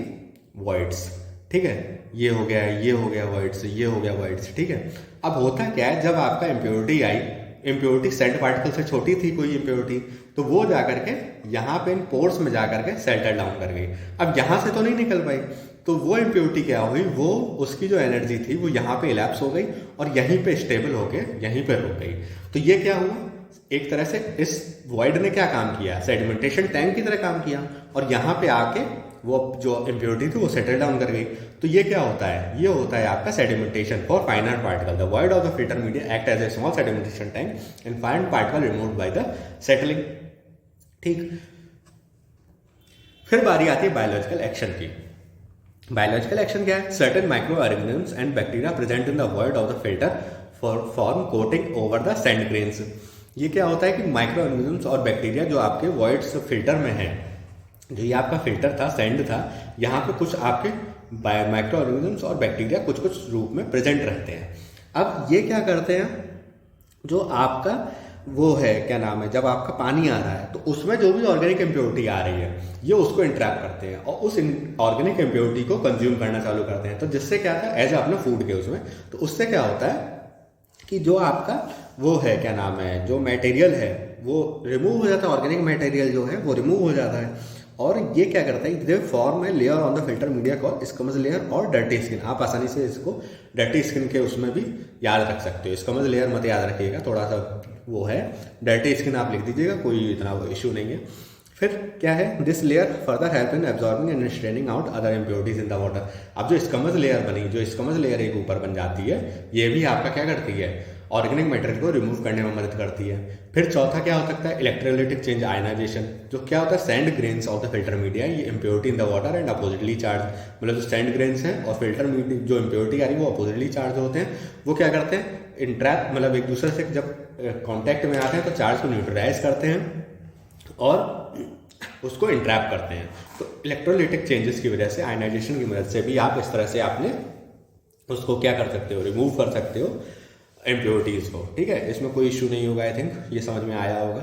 वॉइड्स। ठीक है, ये हो गया वॉइड्स, ये हो गया वॉइड्स। ठीक है, अब होता क्या है, जब आपका इम्प्योरिटी आई, इम्प्योरिटी सैंड पार्टिकल से छोटी थी कोई इम्प्योरिटी, तो वो जाकर के यहाँ पे इन पोर्स में जाकर के सेटल डाउन कर गई। अब यहाँ से तो नहीं निकल पाई, तो वो इम्प्योरिटी क्या हुई, वो उसकी जो एनर्जी थी वो यहाँ पे इलैप्स हो गई और यहीं पे स्टेबल होके यहीं पे रुक गई। तो ये क्या हुआ, एक तरह से इस वॉइड ने क्या काम किया, सेडिमेंटेशन टैंक की तरह काम किया और यहाँ पे आके वो जो इम्प्योरिटी थी वो सेटल डाउन कर गई। तो ये क्या होता है, ये होता है आपका sedimentation for finer particle. The void of the filter media act as a small sedimentation tank and fine particle removed by the settling. ठीक, फिर बारी आती है बायोलॉजिकल एक्शन की। बायोलॉजिकल एक्शन क्या है, certain micro organisms and bacteria present in the void of the filter form coating over the sand grains. ये क्या होता है कि माइक्रो ऑर्गेनिजम्स और बैक्टीरिया जो आपके वॉइड्स फिल्टर में है, जो ये आपका फिल्टर था, सैंड था, यहाँ पे कुछ आपके माइक्रो ऑर्गेनिजम्स और बैक्टीरिया कुछ कुछ रूप में प्रेजेंट रहते हैं। अब ये क्या करते हैं, जो आपका वो है क्या नाम है, जब आपका पानी आ रहा है तो उसमें जो भी ऑर्गेनिक इम्प्योरिटी आ रही है ये उसको इंट्रैप करते हैं और उस ऑर्गेनिक इम्प्योरिटी को कंज्यूम करना चालू करते हैं। तो जिससे क्या था, एज अपने फूड के उसमें, तो उससे क्या होता है कि जो आपका वो है क्या नाम है, जो मटेरियल है वो रिमूव हो जाता है, ऑर्गेनिक मटेरियल जो है वो रिमूव हो जाता है। और ये क्या करता है, they form a layer on the filter media called squamous layer और डर्टी स्किन। आप आसानी से इसको डर्टी स्किन के उसमें भी याद रख सकते हो, स्कमस लेयर मत याद रखिएगा, थोड़ा सा वो है, डर्टी स्किन आप लिख दीजिएगा, कोई इतना इशू नहीं है। फिर क्या है, this layer further help in absorbing and straining out other impurities in the water. अब जो स्कमस लेयर बनी, जो स्कमस लेयर एक ऊपर बन जाती है, ये भी आपका क्या करती है, ऑर्गेनिक मटेरियल को रिमूव करने में मदद करती है। फिर चौथा क्या हो सकता है, इलेक्ट्रोलाइटिक चेंज आयनाइजेशन। जो क्या होता है, sand grains of the filter media, ये impurity in the water and oppositely charge, मतलब जो सैंड ग्रेन्स हैं और फिल्टर मीडिया जो इम्प्योरिटी आ रही है वो अपोजिटली चार्ज होते हैं। वो क्या करते हैं, इंट्रैप, मतलब एक दूसरे से जब कॉन्टैक्ट में आते हैं तो चार्ज को न्यूट्रलाइज करते हैं और उसको इंट्रैप करते हैं। तो इलेक्ट्रोलाइटिक चेंजेस की वजह से, आयनाइजेशन की मदद से भी आप इस तरह से आपने उसको क्या कर सकते हो, रिमूव कर सकते हो इम्प्योरिटीज़ को। ठीक है, इसमें कोई इशू नहीं होगा, आई थिंक ये समझ में आया होगा।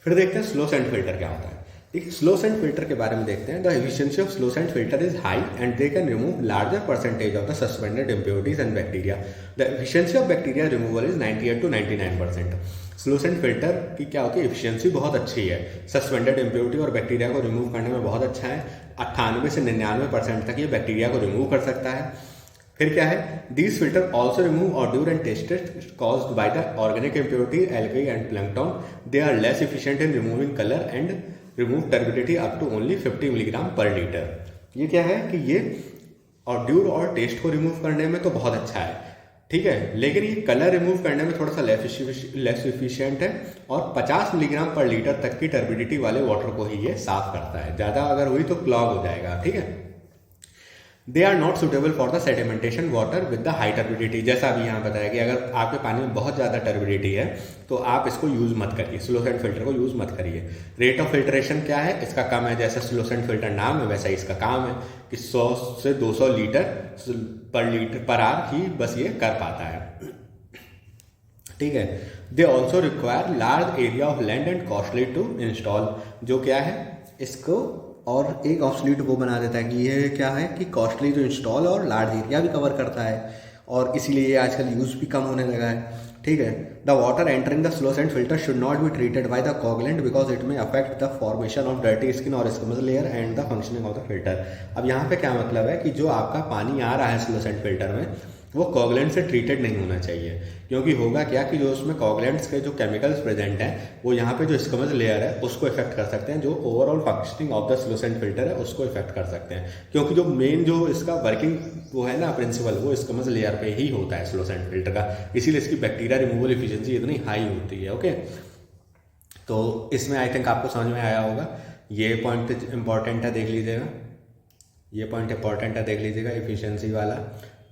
फिर देखते हैं स्लो सैंड फिल्टर क्या होता है। ठीक है, स्लो सैंड फिल्टर के बारे में देखते हैं। The efficiency of slow sand filter is high and they can remove larger percentage of the suspended impurities and bacteria. The efficiency of bacteria removal is 98 to 99%। Slow sand filter की क्या होती है, efficiency बहुत अच्छी है, suspended impurity और bacteria को remove करने में बहुत अच्छा है। 98 से 99% तक ये बैक्टीरिया को रिमूव कर सकता है। फिर क्या है, these filter also remove odour and tasted caused by the organic impurity algae and plankton. They are less efficient in removing colour and remove turbidity up to only 50 milligram per litre. ये क्या है कि ये ऑड्यूर और test को remove करने में तो बहुत अच्छा है, ठीक है, लेकिन ये कलर रिमूव करने में थोड़ा सा लेस इफिशियंट है और 50 मिलीग्राम पर लीटर तक की टर्बिडिटी वाले वाटर को ही ये साफ करता है। ज़्यादा अगर हुई तो क्लॉग हो जाएगा। ठीक है, they are not suitable for the sedimentation water with the high turbidity. जैसा अभी यहाँ बताया कि अगर आपके पानी में बहुत ज़्यादा टर्बिडिटी है तो आप इसको यूज़ मत करिए, स्लो सैंड फिल्टर को यूज़ मत करिए। रेट ऑफ फिल्ट्रेशन क्या है, इसका कम है, जैसा स्लो सैंड फिल्टर नाम है वैसा इसका काम है कि 100 से 200 लीटर पर आवर ही बस ये कर पाता है। ठीक है। They also require large area of land and costly to install, जो क्या है इसको और एक ऑब्सोल्यूट वो बना देता है कि ये क्या है कि कॉस्टली टू इंस्टॉल और लार्ज एरिया भी कवर करता है, और इसीलिए ये आजकल यूज़ भी कम होने लगा है। ठीक है। The water entering the slow sand filter should not be treated by the coagulant because it may affect the formation of dirty skin और schmutz layer and the functioning of the filter. अब यहाँ पे क्या मतलब है कि जो आपका पानी आ रहा है स्लो सैंड फिल्टर में वो कोगुलेंट से ट्रीटेड नहीं होना चाहिए, क्योंकि होगा क्या कि जो उसमें कोगुलेंट्स के जो केमिकल्स प्रेजेंट हैं वो यहाँ पे जो स्कमस लेयर है उसको इफेक्ट कर सकते हैं, जो overall functioning of the slow sand filter है उसको इफेक्ट कर सकते हैं, क्योंकि जो मेन जो इसका वर्किंग वो है ना प्रिंसिपल वो स्कमस लेयर पे ही होता है स्लो सैंड फिल्टर का, इसीलिए इसकी बैक्टीरिया रिमूवल एफिशिएंसी इतनी हाई होती है। ओके, तो इसमें आई थिंक आपको समझ में आया होगा। ये पॉइंट इंपॉर्टेंट है, देख लीजिएगा, ये पॉइंट इंपॉर्टेंट है, देख लीजिएगा, एफिशिएंसी वाला।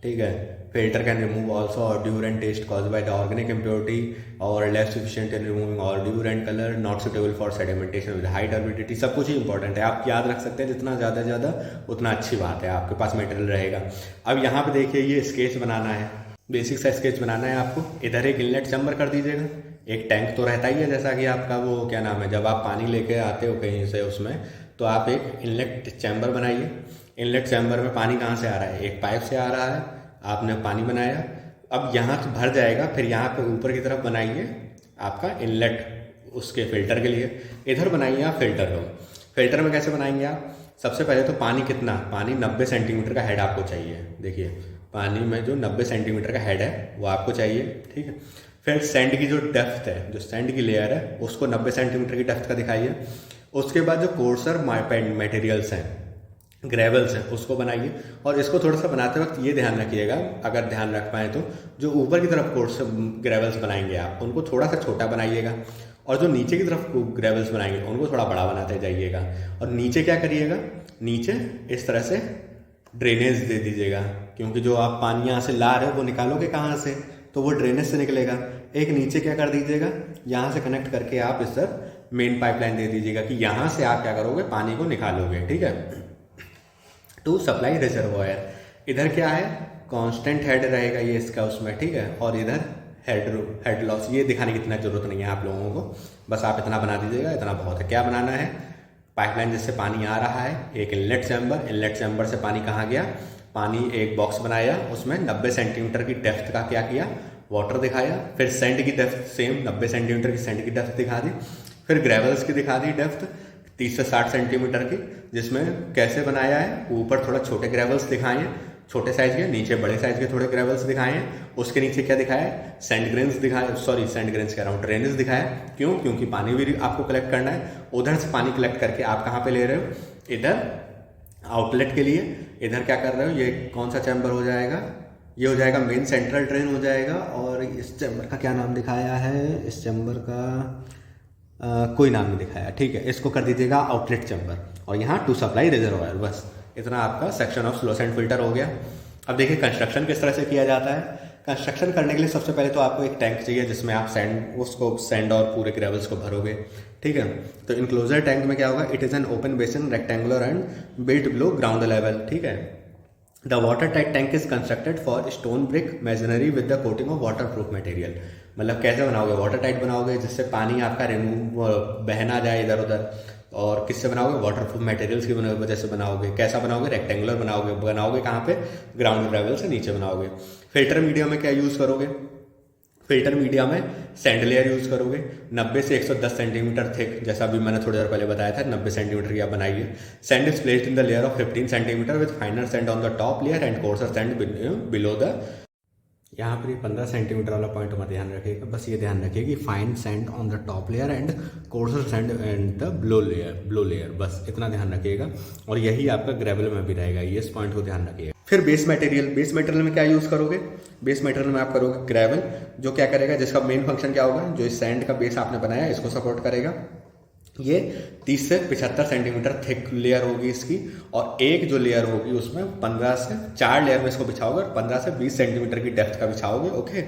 ठीक है। Filter can remove also odour and taste cause by the organic impurity और less efficient in removing odour and colour, not suitable for sedimentation with high turbidity. सब कुछ ही इंपॉर्टेंट है, आप याद रख सकते हैं, जितना ज़्यादा उतना अच्छी बात है, आपके पास मटेरियल रहेगा। अब यहाँ पे देखिए ये स्केच बनाना है, बेसिक सा स्केच बनाना है आपको। इधर एक इनलेट चैम्बर कर दीजिएगा, एक टैंक तो रहता ही है, जैसा कि आपका वो क्या नाम है, जब आप पानी लेके आते हो कहीं से उसमें तो आप एक इनलेट चैम्बर बनाइए। इनलेट चैम्बर में पानी कहाँ से आ रहा है, एक पाइप से आ रहा है, आपने पानी बनाया, अब यहाँ तो भर जाएगा, फिर यहाँ पे ऊपर की तरफ बनाइए आपका इनलेट उसके फिल्टर के लिए, इधर बनाइए आप फिल्टर को। फिल्टर में कैसे बनाएंगे आप, सबसे पहले तो पानी कितना, पानी 90 सेंटीमीटर का हेड आपको चाहिए। देखिए पानी में जो 90 सेंटीमीटर का हेड है वो आपको चाहिए। ठीक है। फिर सैंड की जो डेप्थ है, जो सैंड की लेयर है उसको 90 सेंटीमीटर की डेप्थ का दिखाइए। उसके बाद जो कोर्सर मटेरियल्स हैं, ग्रेवल्स हैं, उसको बनाइए। और इसको थोड़ा सा बनाते वक्त ये ध्यान रखिएगा, अगर ध्यान रख पाए तो जो ऊपर की तरफ कोर्स ग्रेवल्स बनाएंगे आप उनको थोड़ा सा छोटा बनाइएगा, और जो नीचे की तरफ ग्रेवल्स बनाएंगे उनको थोड़ा बड़ा बनाते जाइएगा। और नीचे क्या करिएगा, नीचे इस तरह से ड्रेनेज दे दीजिएगा, क्योंकि जो आप पानी यहाँ से ला रहे हो वो निकालोगे कहाँ से, तो वो ड्रेनेज से निकलेगा। एक नीचे क्या कर दीजिएगा, यहाँ से कनेक्ट करके आप इस तरह मेन पाइपलाइन दे दीजिएगा कि यहाँ से आप क्या करोगे, पानी को निकालोगे। ठीक है। टू सप्लाई रिजर्वॉयर, इधर क्या है, कांस्टेंट हेड रहेगा ये इसका उसमें। ठीक है। और इधर हेड लॉस, ये दिखाने की इतना जरूरत नहीं है आप लोगों को, बस आप इतना बना दीजिएगा, इतना बहुत है। क्या बनाना है, पाइपलाइन जिससे पानी आ रहा है, एक इनलेट चैम्बर, इनलेट चैम्बर से पानी कहाँ गया, पानी एक बॉक्स बनाया, उसमें 90 सेंटीमीटर की डेप्थ का क्या किया, वाटर दिखाया। फिर सैंड की डेप्थ सेम 90 सेंटीमीटर की सैंड की डेप्थ दिखा दी। फिर ग्रेवल्स की दिखा दी डेप्थ 30 से 60 सेंटीमीटर की, जिसमें कैसे बनाया है, ऊपर थोड़ा छोटे ग्रेवल्स दिखाए हैं, छोटे साइज के, नीचे बड़े साइज के थोड़े ग्रेवल्स दिखाए हैं। उसके नीचे क्या दिखाया है, सैंड ग्रेन्स दिखाए, सॉरी सैंड ग्रेन्स कह रहा हूँ, ड्रेनेज दिखाया। क्यों, क्योंकि पानी भी आपको कलेक्ट करना है। उधर से पानी कलेक्ट करके आप कहाँ पे ले रहे हो, इधर आउटलेट के लिए। इधर क्या कर रहे हो, ये कौन सा चैम्बर हो जाएगा, ये हो जाएगा मेन सेंट्रल ड्रेन हो जाएगा। और इस चैम्बर का क्या नाम दिखाया है, इस चैम्बर का कोई नाम नहीं दिखाया। ठीक है। इसको कर दीजिएगा आउटलेट चैम्बर, और यहाँ टू सप्लाई रिजर्वॉयर। बस इतना आपका section of slow sand filter हो गया। अब देखिए कंस्ट्रक्शन किस तरह से किया जाता है। कंस्ट्रक्शन करने के लिए सबसे पहले तो आपको एक टैंक चाहिए जिसमें आप सैंड और पूरे ग्रेवल्स को भरोगे। ठीक है। तो इनक्लोजर टैंक में क्या होगा, it is an open basin rectangular and built below ground level. ठीक है। The water tight tank is constructed for stone brick masonry with the coating of water proof material. मतलब कैसे बनाओगे, वाटर टाइट बनाओगे जिससे पानी आपका रिमूव बह ना जाए इधर उधर। और किससे बनाओगे, वाटर प्रूफ मटेरियल्स की वजह से बनाओगे। कैसा बनाओगे, रेक्टेंगुलर बनाओगे कहाँ पे, ग्राउंड लेवल से नीचे बनाओगे। फिल्टर मीडिया में क्या यूज़ करोगे, फिल्टर मीडिया में सैंड लेयर यूज़ करोगे 90 से 110 सेंटीमीटर थिक, जैसा अभी मैंने थोड़ी देर पहले बताया था 90 सेंटीमीटर की आप बनाइए। Sand is placed in the layer of 15 centimetre with फाइनर sand on the top layer and courser sand below the. यहाँ पर ये 15 सेंटीमीटर वाला पॉइंट मत ध्यान रखिएगा, बस ये ध्यान रखिए कि fine sand on the top layer and courser sand and the blow layer, बस इतना ध्यान रखिएगा। और यही आपका ग्रेवल में भी रहेगा, ये इस पॉइंट को ध्यान रखिएगा। फिर बेस मटेरियल में क्या यूज़ करोगे, बेस मटेरियल में आप करोगे ग्रेवल, जो क्या करेगा, जिसका मेन फंक्शन क्या होगा, जो इस सैंड का बेस आपने बनाया इसको सपोर्ट करेगा। ये 30 से 75 सेंटीमीटर थिक लेयर होगी इसकी, और एक जो लेयर होगी उसमें 15 से 4 लेयर में इसको बिछाओगे, 15 से 20 सेंटीमीटर की डेप्थ का बिछाओगे। ओके।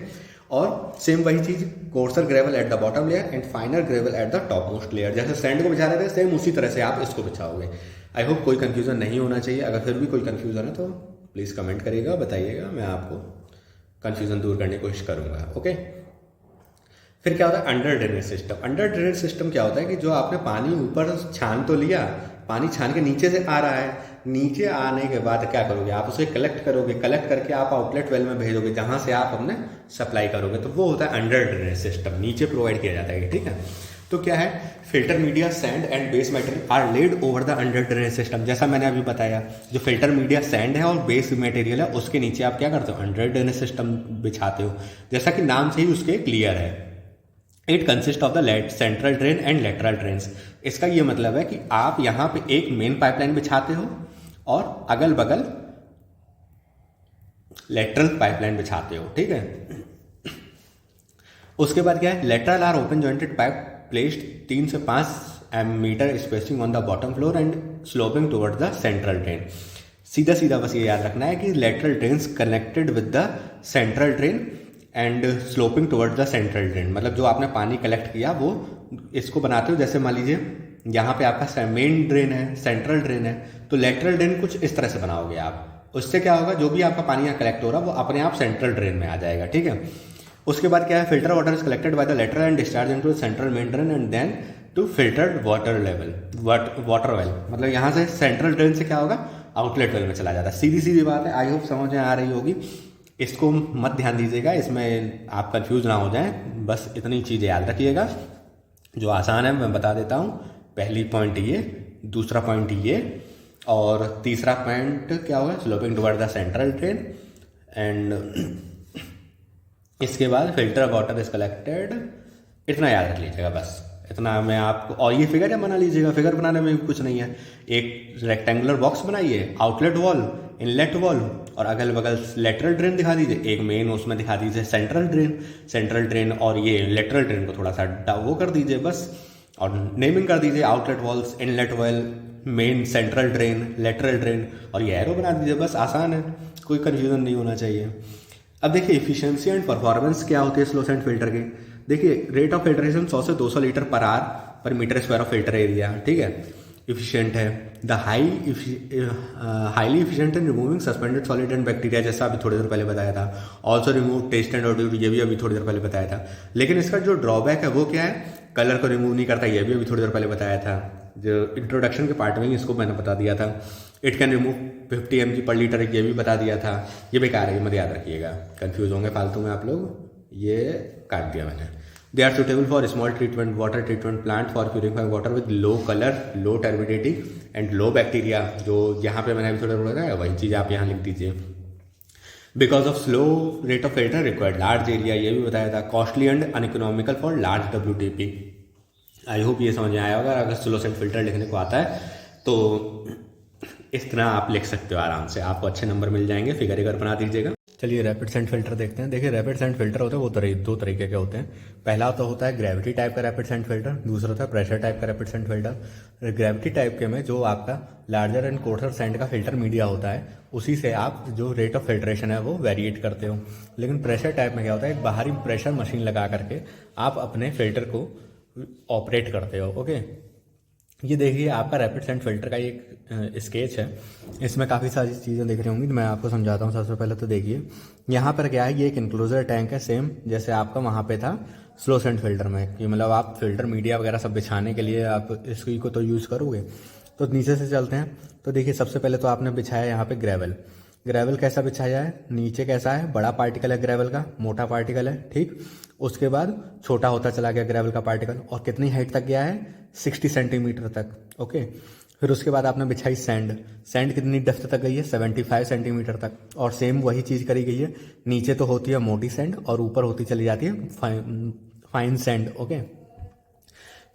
और सेम वही चीज़, coarser gravel at the bottom layer and finer gravel at the top most layer. जैसे सैंड को बिछा रहे थे सेम उसी तरह से आप इसको बिछाओगे। आई होप कोई कन्फ्यूज़न नहीं होना चाहिए। अगर फिर भी कोई कन्फ्यूज़न है तो प्लीज़ कमेंट करिएगा, बताइएगा, मैं आपको कन्फ्यूज़न दूर करने की कोशिश करूँगा। ओके। फिर क्या होता है under drainage system. Under drainage system क्या होता है कि जो आपने पानी ऊपर छान तो लिया, पानी छान के नीचे से आ रहा है, नीचे आने के बाद क्या करोगे आप उसे कलेक्ट करोगे, कलेक्ट करके आप आउटलेट वेल में भेजोगे जहाँ से आप अपने सप्लाई करोगे, तो वो होता है अंडर ड्रेनेज सिस्टम, नीचे प्रोवाइड किया जाता है। ठीक है, तो क्या है filter media sand and base material are laid over the under drainage system. जैसा मैंने अभी बताया, जो फिल्टर मीडिया सैंड है और बेस मटेरियल है उसके नीचे आप क्या करते हो, अंडर ड्रेनेज सिस्टम बिछाते हो। जैसा कि नाम से ही उसके क्लियर है, it consist of the central drain and lateral drains. इसका ये मतलब है कि आप यहाँ पे एक मेन पाइपलाइन बिछाते हो और अगल बगल लेटरल पाइपलाइन बिछाते हो। ठीक है, उसके बाद क्या है, lateral are open jointed pipe placed 3 से 5 metre spacing on the bottom floor and sloping toward the central drain. सीधा सीधा बस ये याद रखना है कि lateral drains connected with the central drain and sloping towards the central drain. मतलब जो आपने पानी कलेक्ट किया वो इसको बनाते हो, जैसे मान लीजिए यहाँ पे आपका मेन ड्रेन है, सेंट्रल ड्रेन है, तो लेटरल ड्रेन कुछ इस तरह से बनाओगे आप। उससे क्या होगा, जो भी आपका पानी यहाँ कलेक्ट हो रहा है वो अपने आप सेंट्रल ड्रेन में आ जाएगा। ठीक है, उसके बाद क्या है, filter water is collected by the lateral and discharge into central main drain and then to filtered water level water well. मतलब यहाँ से सेंट्रल ड्रेन से क्या होगा, आउटलेट वेल में चला जाता है। सीधी सीधी बात है, आई होप समझ में आ रही होगी। इसको मत ध्यान दीजिएगा, इसमें आप कंफ्यूज ना हो जाएं, बस इतनी चीज़ें याद रखिएगा। जो आसान है मैं बता देता हूँ। पहली पॉइंट ये, दूसरा पॉइंट ये, और तीसरा पॉइंट क्या होगा, sloping toward the central drain and इसके बाद फिल्टर वाटर इज कलेक्टेड। इतना याद रख लीजिएगा, बस इतना मैं आपको। और ये फिगर बना लीजिएगा, फिगर बनाने में कुछ नहीं है। एक रेक्टेंगुलर बॉक्स बनाइए, आउटलेट वॉल, इनलेट वॉल, और अगल बगल लेटरल ड्रेन दिखा दीजिए, एक मेन उसमें दिखा दीजिए सेंट्रल ड्रेन और ये लेटरल ड्रेन को थोड़ा सा वो कर दीजिए बस, और नेमिंग कर दीजिए outlet walls, inlet well, main, central drain, lateral drain, और ये एरो बना दीजिए। बस आसान है, कोई कन्फ्यूजन नहीं होना चाहिए। अब देखिए इफिशिएंसी एंड परफॉर्मेंस क्या होती है स्लो सैंड फिल्टर की। देखिए रेट ऑफ फिल्ट्रेशन 100 से 200 litre per hour per metre square of filter area. ठीक है, इफिशिएंट है। The highly efficient in removing suspended solid and bacteria, जैसा अभी थोड़ी देर पहले बताया था। Also remove taste and odour, ये भी अभी थोड़ी देर पहले बताया था। लेकिन इसका जो ड्रॉबैक है वो क्या है, कलर को रिमूव नहीं करता, ये भी अभी थोड़ी देर पहले बताया था। जो इंट्रोडक्शन के पार्ट में ही इसको मैंने बता दिया था। इट कैन रिमूव 50 mg पर लीटर, ये भी बता दिया था। ये बेकार है, मत याद रखिएगा, कंफ्यूज होंगे फालतू में आप लोग, ये काट दिया मैंने। They are suitable for small treatment water treatment plant for purifying water with low colour, low turbidity and low bacteria. जो यहाँ पे मैंने अभी थोड़ा बोला था वही चीज़ आप यहाँ लिख दीजिए। Because of slow rate of filter required large area, ये भी बताया था। Costly and uneconomical for large WTP। I hope ये समझ में आया होगा। अगर स्लो सैंड फिल्टर लिखने को आता है तो इस तरह आप लिख सकते हो आराम से, आपको अच्छे नंबर मिल जाएंगे। फिगर बना दीजिएगा। चलिए रैपिड सैंड फिल्टर देखते हैं। देखिए रैपिड सैंड फिल्टर होता है वो दो तरीके के होते हैं। पहला तो होता है ग्रेविटी टाइप का रैपिड सैंड फिल्टर, दूसरा होता है प्रेशर टाइप का rapid sand filter. Gravity type के में जो आपका लार्जर एंड कोर्सर सैंड का फिल्टर मीडिया होता है, उसी से आप जो रेट ऑफ फिल्ट्रेशन है वो वेरिएट करते हो। लेकिन प्रेशर टाइप में क्या होता है, एक बाहरी प्रेशर मशीन लगा करके आप अपने फिल्टर को ऑपरेट करते हो। ओके, ये देखिए आपका रैपिड सैंड फिल्टर का एक स्केच है। इसमें काफ़ी सारी चीज़ें दिख रही होंगी, तो मैं आपको समझाता हूँ। सबसे पहले तो देखिए यहाँ पर क्या है, ये एक इंक्लोजर टैंक है, सेम जैसे आपका वहाँ पे था स्लो सैंड फिल्टर में, कि मतलब आप फिल्टर मीडिया वगैरह सब बिछाने के लिए आप इसकी को तो यूज़ करोगे। तो नीचे से चलते हैं। तो देखिए सबसे पहले तो आपने बिछाया यहाँ पे ग्रेवल कैसा बिछाया है, नीचे कैसा है, बड़ा पार्टिकल है ग्रेवल का, मोटा पार्टिकल है। ठीक, उसके बाद छोटा होता चला गया ग्रेवल का पार्टिकल, और कितनी हाइट तक गया है, 60 सेंटीमीटर तक। ओके, फिर उसके बाद आपने बिछाई सैंड कितनी डेप्थ तक गई है, 75 सेंटीमीटर तक। और सेम वही चीज़ करी गई है, नीचे तो होती है मोटी सैंड और ऊपर होती चली जाती है फाइन सैंड। ओके,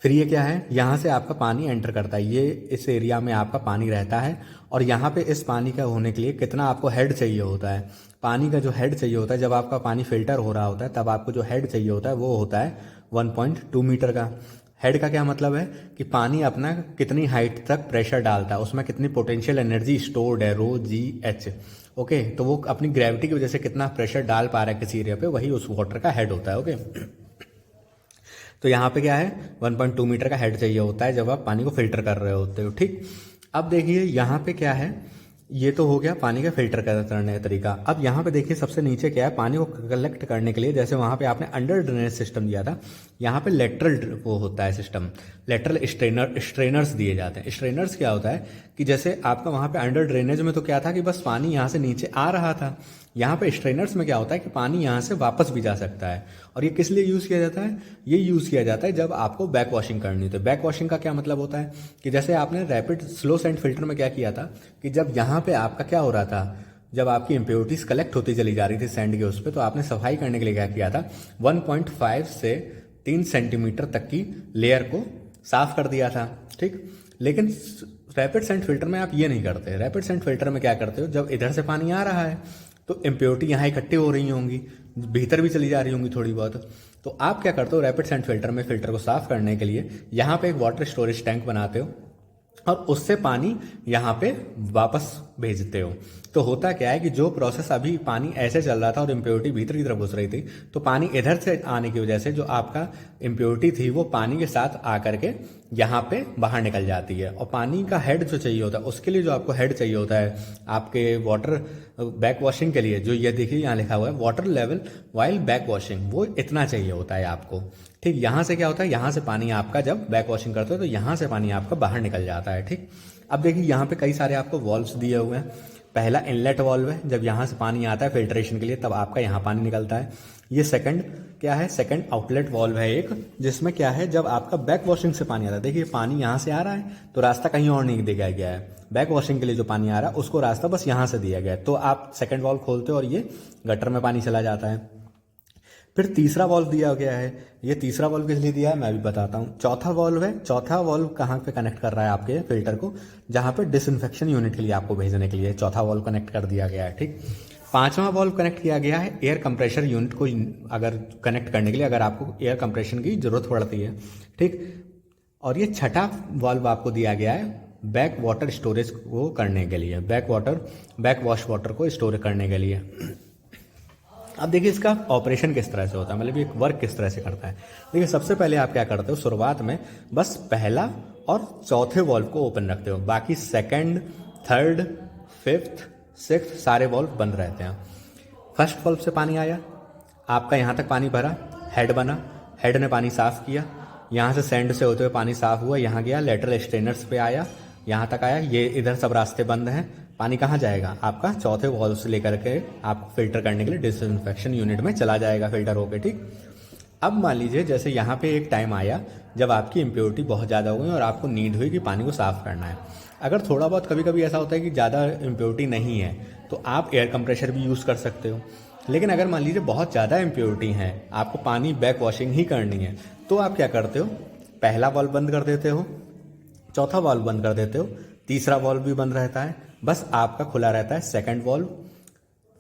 फिर ये क्या है, यहाँ से आपका पानी एंटर करता है, ये इस एरिया में आपका पानी रहता है। और यहाँ पे इस पानी का होने के लिए कितना आपको हेड चाहिए होता है, पानी का जो हेड चाहिए होता है, जब आपका पानी फिल्टर हो रहा होता है तब आपको जो हेड चाहिए होता है वो होता है 1.2 मीटर का। हेड का क्या मतलब है कि पानी अपना कितनी हाइट तक प्रेशर डालता है, उसमें कितनी पोटेंशियल एनर्जी स्टोर्ड है, ρGH। ओके, तो वो अपनी ग्रेविटी की वजह से कितना प्रेशर डाल पा रहा है किसी एरिया पे, वही उस वाटर का हेड होता है। ओके, तो यहाँ पे क्या है, 1.2 मीटर का हेड चाहिए होता है जब आप पानी को फिल्टर कर रहे होते हो। ठीक, अब देखिए यहाँ पे क्या है, ये तो हो गया पानी का फिल्टर करने का तरीका। अब यहाँ पे देखिए सबसे नीचे क्या है, पानी को कलेक्ट करने के लिए जैसे वहाँ पे आपने अंडर ड्रेनेज सिस्टम दिया था, यहाँ पे लेटरल वो होता है सिस्टम, लेटरल स्ट्रेनर्स दिए जाते हैं। स्ट्रेनर्स क्या होता है कि जैसे आपका वहाँ पे अंडर ड्रेनेज में तो क्या था कि बस पानी यहाँ से नीचे आ रहा था, यहाँ पे स्ट्रेनर्स में क्या होता है कि पानी यहाँ से वापस भी जा सकता है। और ये किस लिए यूज़ किया जाता है, ये यूज़ किया जाता है जब आपको बैक वॉशिंग करनी हो। तो बैक वॉशिंग का क्या मतलब होता है कि जैसे आपने रैपिड स्लो सैंड फिल्टर में क्या किया था कि जब यहाँ पे आपका क्या हो रहा था, जब आपकी इम्प्योरिटीज कलेक्ट होती चली जा रही थी सैंड के उस पर, तो आपने सफाई करने के लिए क्या किया था, 1.5 से 3 सेंटीमीटर तक की लेयर को साफ कर दिया था। ठीक, लेकिन रैपिड सैंड फिल्टर में आप ये नहीं करते। रैपिड सैंड फिल्टर में क्या करते हो, जब इधर से पानी आ रहा है तो इम्प्योरिटी यहाँ इकट्ठी हो रही होंगी, भीतर भी चली जा रही होंगी थोड़ी बहुत, तो आप क्या करते हो रैपिड सैंड फिल्टर में फिल्टर को साफ करने के लिए यहाँ पे एक वाटर स्टोरेज टैंक बनाते हो और उससे पानी यहाँ पे वापस भेजते हो। तो होता क्या है कि जो प्रोसेस अभी पानी ऐसे चल रहा था और इम्प्योरिटी भीतर की तरफ घुस रही थी, तो पानी इधर से आने की वजह से जो आपका इम्प्योरिटी थी वो पानी के साथ आकर के यहाँ पे बाहर निकल जाती है। और पानी का हेड जो चाहिए होता है, उसके लिए जो आपको हेड चाहिए होता है आपके वाटर बैक वॉशिंग के लिए, जो ये देखिए यहाँ लिखा हुआ है water level while back washing, वो इतना चाहिए होता है आपको। ठीक, यहाँ से क्या होता है, यहाँ से पानी आपका जब बैक वॉशिंग करते हो तो यहाँ से पानी आपका बाहर निकल जाता है। ठीक, अब देखिए यहाँ पे कई सारे आपको वॉल्व्स दिए हुए हैं। पहला इनलेट वॉल्व है, जब यहाँ से पानी आता है फिल्ट्रेशन के लिए तब आपका यहाँ पानी निकलता है। ये सेकंड क्या है, सेकंड आउटलेट वॉल्व है एक, जिसमें क्या है जब आपका बैक वॉशिंग से पानी आता है, देखिए पानी यहाँ से आ रहा है तो रास्ता कहीं और नहीं दिया गया है, बैक वॉशिंग के लिए जो पानी आ रहा है उसको रास्ता बस यहाँ से दिया गया है, तो आप सेकंड वॉल्व खोलते हो और ये गटर में पानी चला जाता है। फिर तीसरा वॉल्व दिया गया है, ये तीसरा वॉल्व किस लिए दिया है मैं भी बताता हूँ। चौथा वॉल्व है, चौथा वॉल्व कहाँ पे कनेक्ट कर रहा है आपके फिल्टर को, जहाँ पे डिसइंफेक्शन यूनिट के लिए आपको भेजने के लिए चौथा वॉल्व कनेक्ट कर दिया गया है। ठीक, पांचवा वॉल्व कनेक्ट किया गया है एयर कंप्रेशर यूनिट को अगर कनेक्ट करने के लिए, अगर आपको एयर कंप्रेशन की जरूरत पड़ती है। ठीक, और ये छठा वॉल्व आपको दिया गया है बैक वाटर स्टोरेज को करने के लिए, बैक वॉश वाटर को स्टोर करने के लिए। अब देखिए इसका ऑपरेशन किस तरह से होता है, मतलब ये वर्क किस तरह से करता है। देखिए सबसे पहले आप क्या करते हो, शुरुआत में बस पहला और चौथे वॉल्व को ओपन रखते हो, बाकी सेकंड, थर्ड, फिफ्थ, सिक्स्थ सारे वॉल्व बंद रहते हैं। फर्स्ट वॉल्व से पानी आया, आपका यहाँ तक पानी भरा, हेड बना, हेड ने पानी साफ किया, यहाँ से सैंड से होते हुए पानी साफ हुआ, यहाँ गया लेटरल स्ट्रेनर्स पे आया, यहाँ तक आया, ये इधर सब रास्ते बंद हैं, पानी कहाँ जाएगा आपका चौथे वॉल्व से लेकर के आपको फिल्टर करने के लिए डिसइंफेक्शन यूनिट में चला जाएगा फिल्टर होके। ठीक, अब मान लीजिए जैसे यहाँ पे एक टाइम आया जब आपकी इम्प्योरिटी बहुत ज़्यादा हो गई और आपको नीड हुई कि पानी को साफ़ करना है। अगर थोड़ा बहुत कभी कभी ऐसा होता है कि ज़्यादा इम्प्योरिटी नहीं है तो आप एयर कंप्रेशर भी यूज़ कर सकते हो। लेकिन अगर मान लीजिए बहुत ज़्यादा इम्प्योरिटी है, आपको पानी बैक वॉशिंग ही करनी है, तो आप क्या करते हो, पहला वॉल्व बंद कर देते हो, चौथा वॉल्व बंद कर देते हो, तीसरा वॉल्व भी बंद रहता है, बस आपका खुला रहता है सेकंड वॉल्व,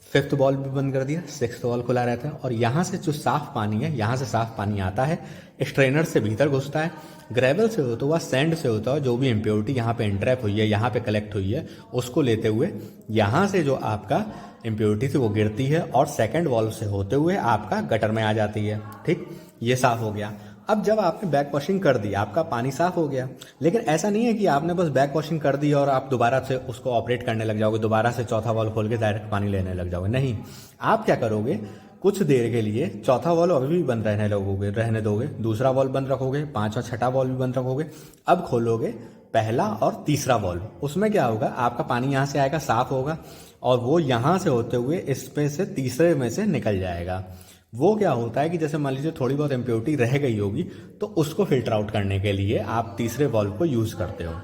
फिफ्थ वॉल्व भी बंद कर दिया, सिक्स्थ वॉल्व खुला रहता है। और यहाँ से जो साफ पानी है, यहाँ से साफ पानी आता है, स्ट्रेनर से भीतर घुसता है, ग्रेवल से होता हुआ, सैंड से होता हुआ, जो भी इम्प्योरिटी यहाँ पे इंट्रैप हुई है, यहाँ पे कलेक्ट हुई है, उसको लेते हुए यहाँ से जो आपका इम्प्योरिटी थी वो गिरती है और सेकंड वॉल्व से होते हुए आपका गटर में आ जाती है। ठीक, ये साफ हो गया। अब जब आपने बैक वॉशिंग कर दी, आपका पानी साफ हो गया, लेकिन ऐसा नहीं है कि आपने बस बैक वॉशिंग कर दी और आप दोबारा से उसको ऑपरेट करने लग जाओगे, दोबारा से चौथा वॉल्व खोल के डायरेक्ट पानी लेने लग जाओगे। नहीं, आप क्या करोगे, कुछ देर के लिए चौथा वॉल्व अभी भी बंद रहने दोगे, दूसरा वॉल्व बंद रखोगे, पांचवा छठा वॉल्व भी बंद रखोगे, अब खोलोगे पहला और तीसरा वॉल्व। उसमें क्या होगा, आपका पानी यहाँ से आएगा, साफ होगा और वो यहाँ से होते हुए इसमें से तीसरे में से निकल जाएगा। वो क्या होता है कि जैसे मान लीजिए थोड़ी बहुत इम्प्योरिटी रह गई होगी तो उसको फिल्टर आउट करने के लिए आप तीसरे वॉल्व को यूज़ करते हो।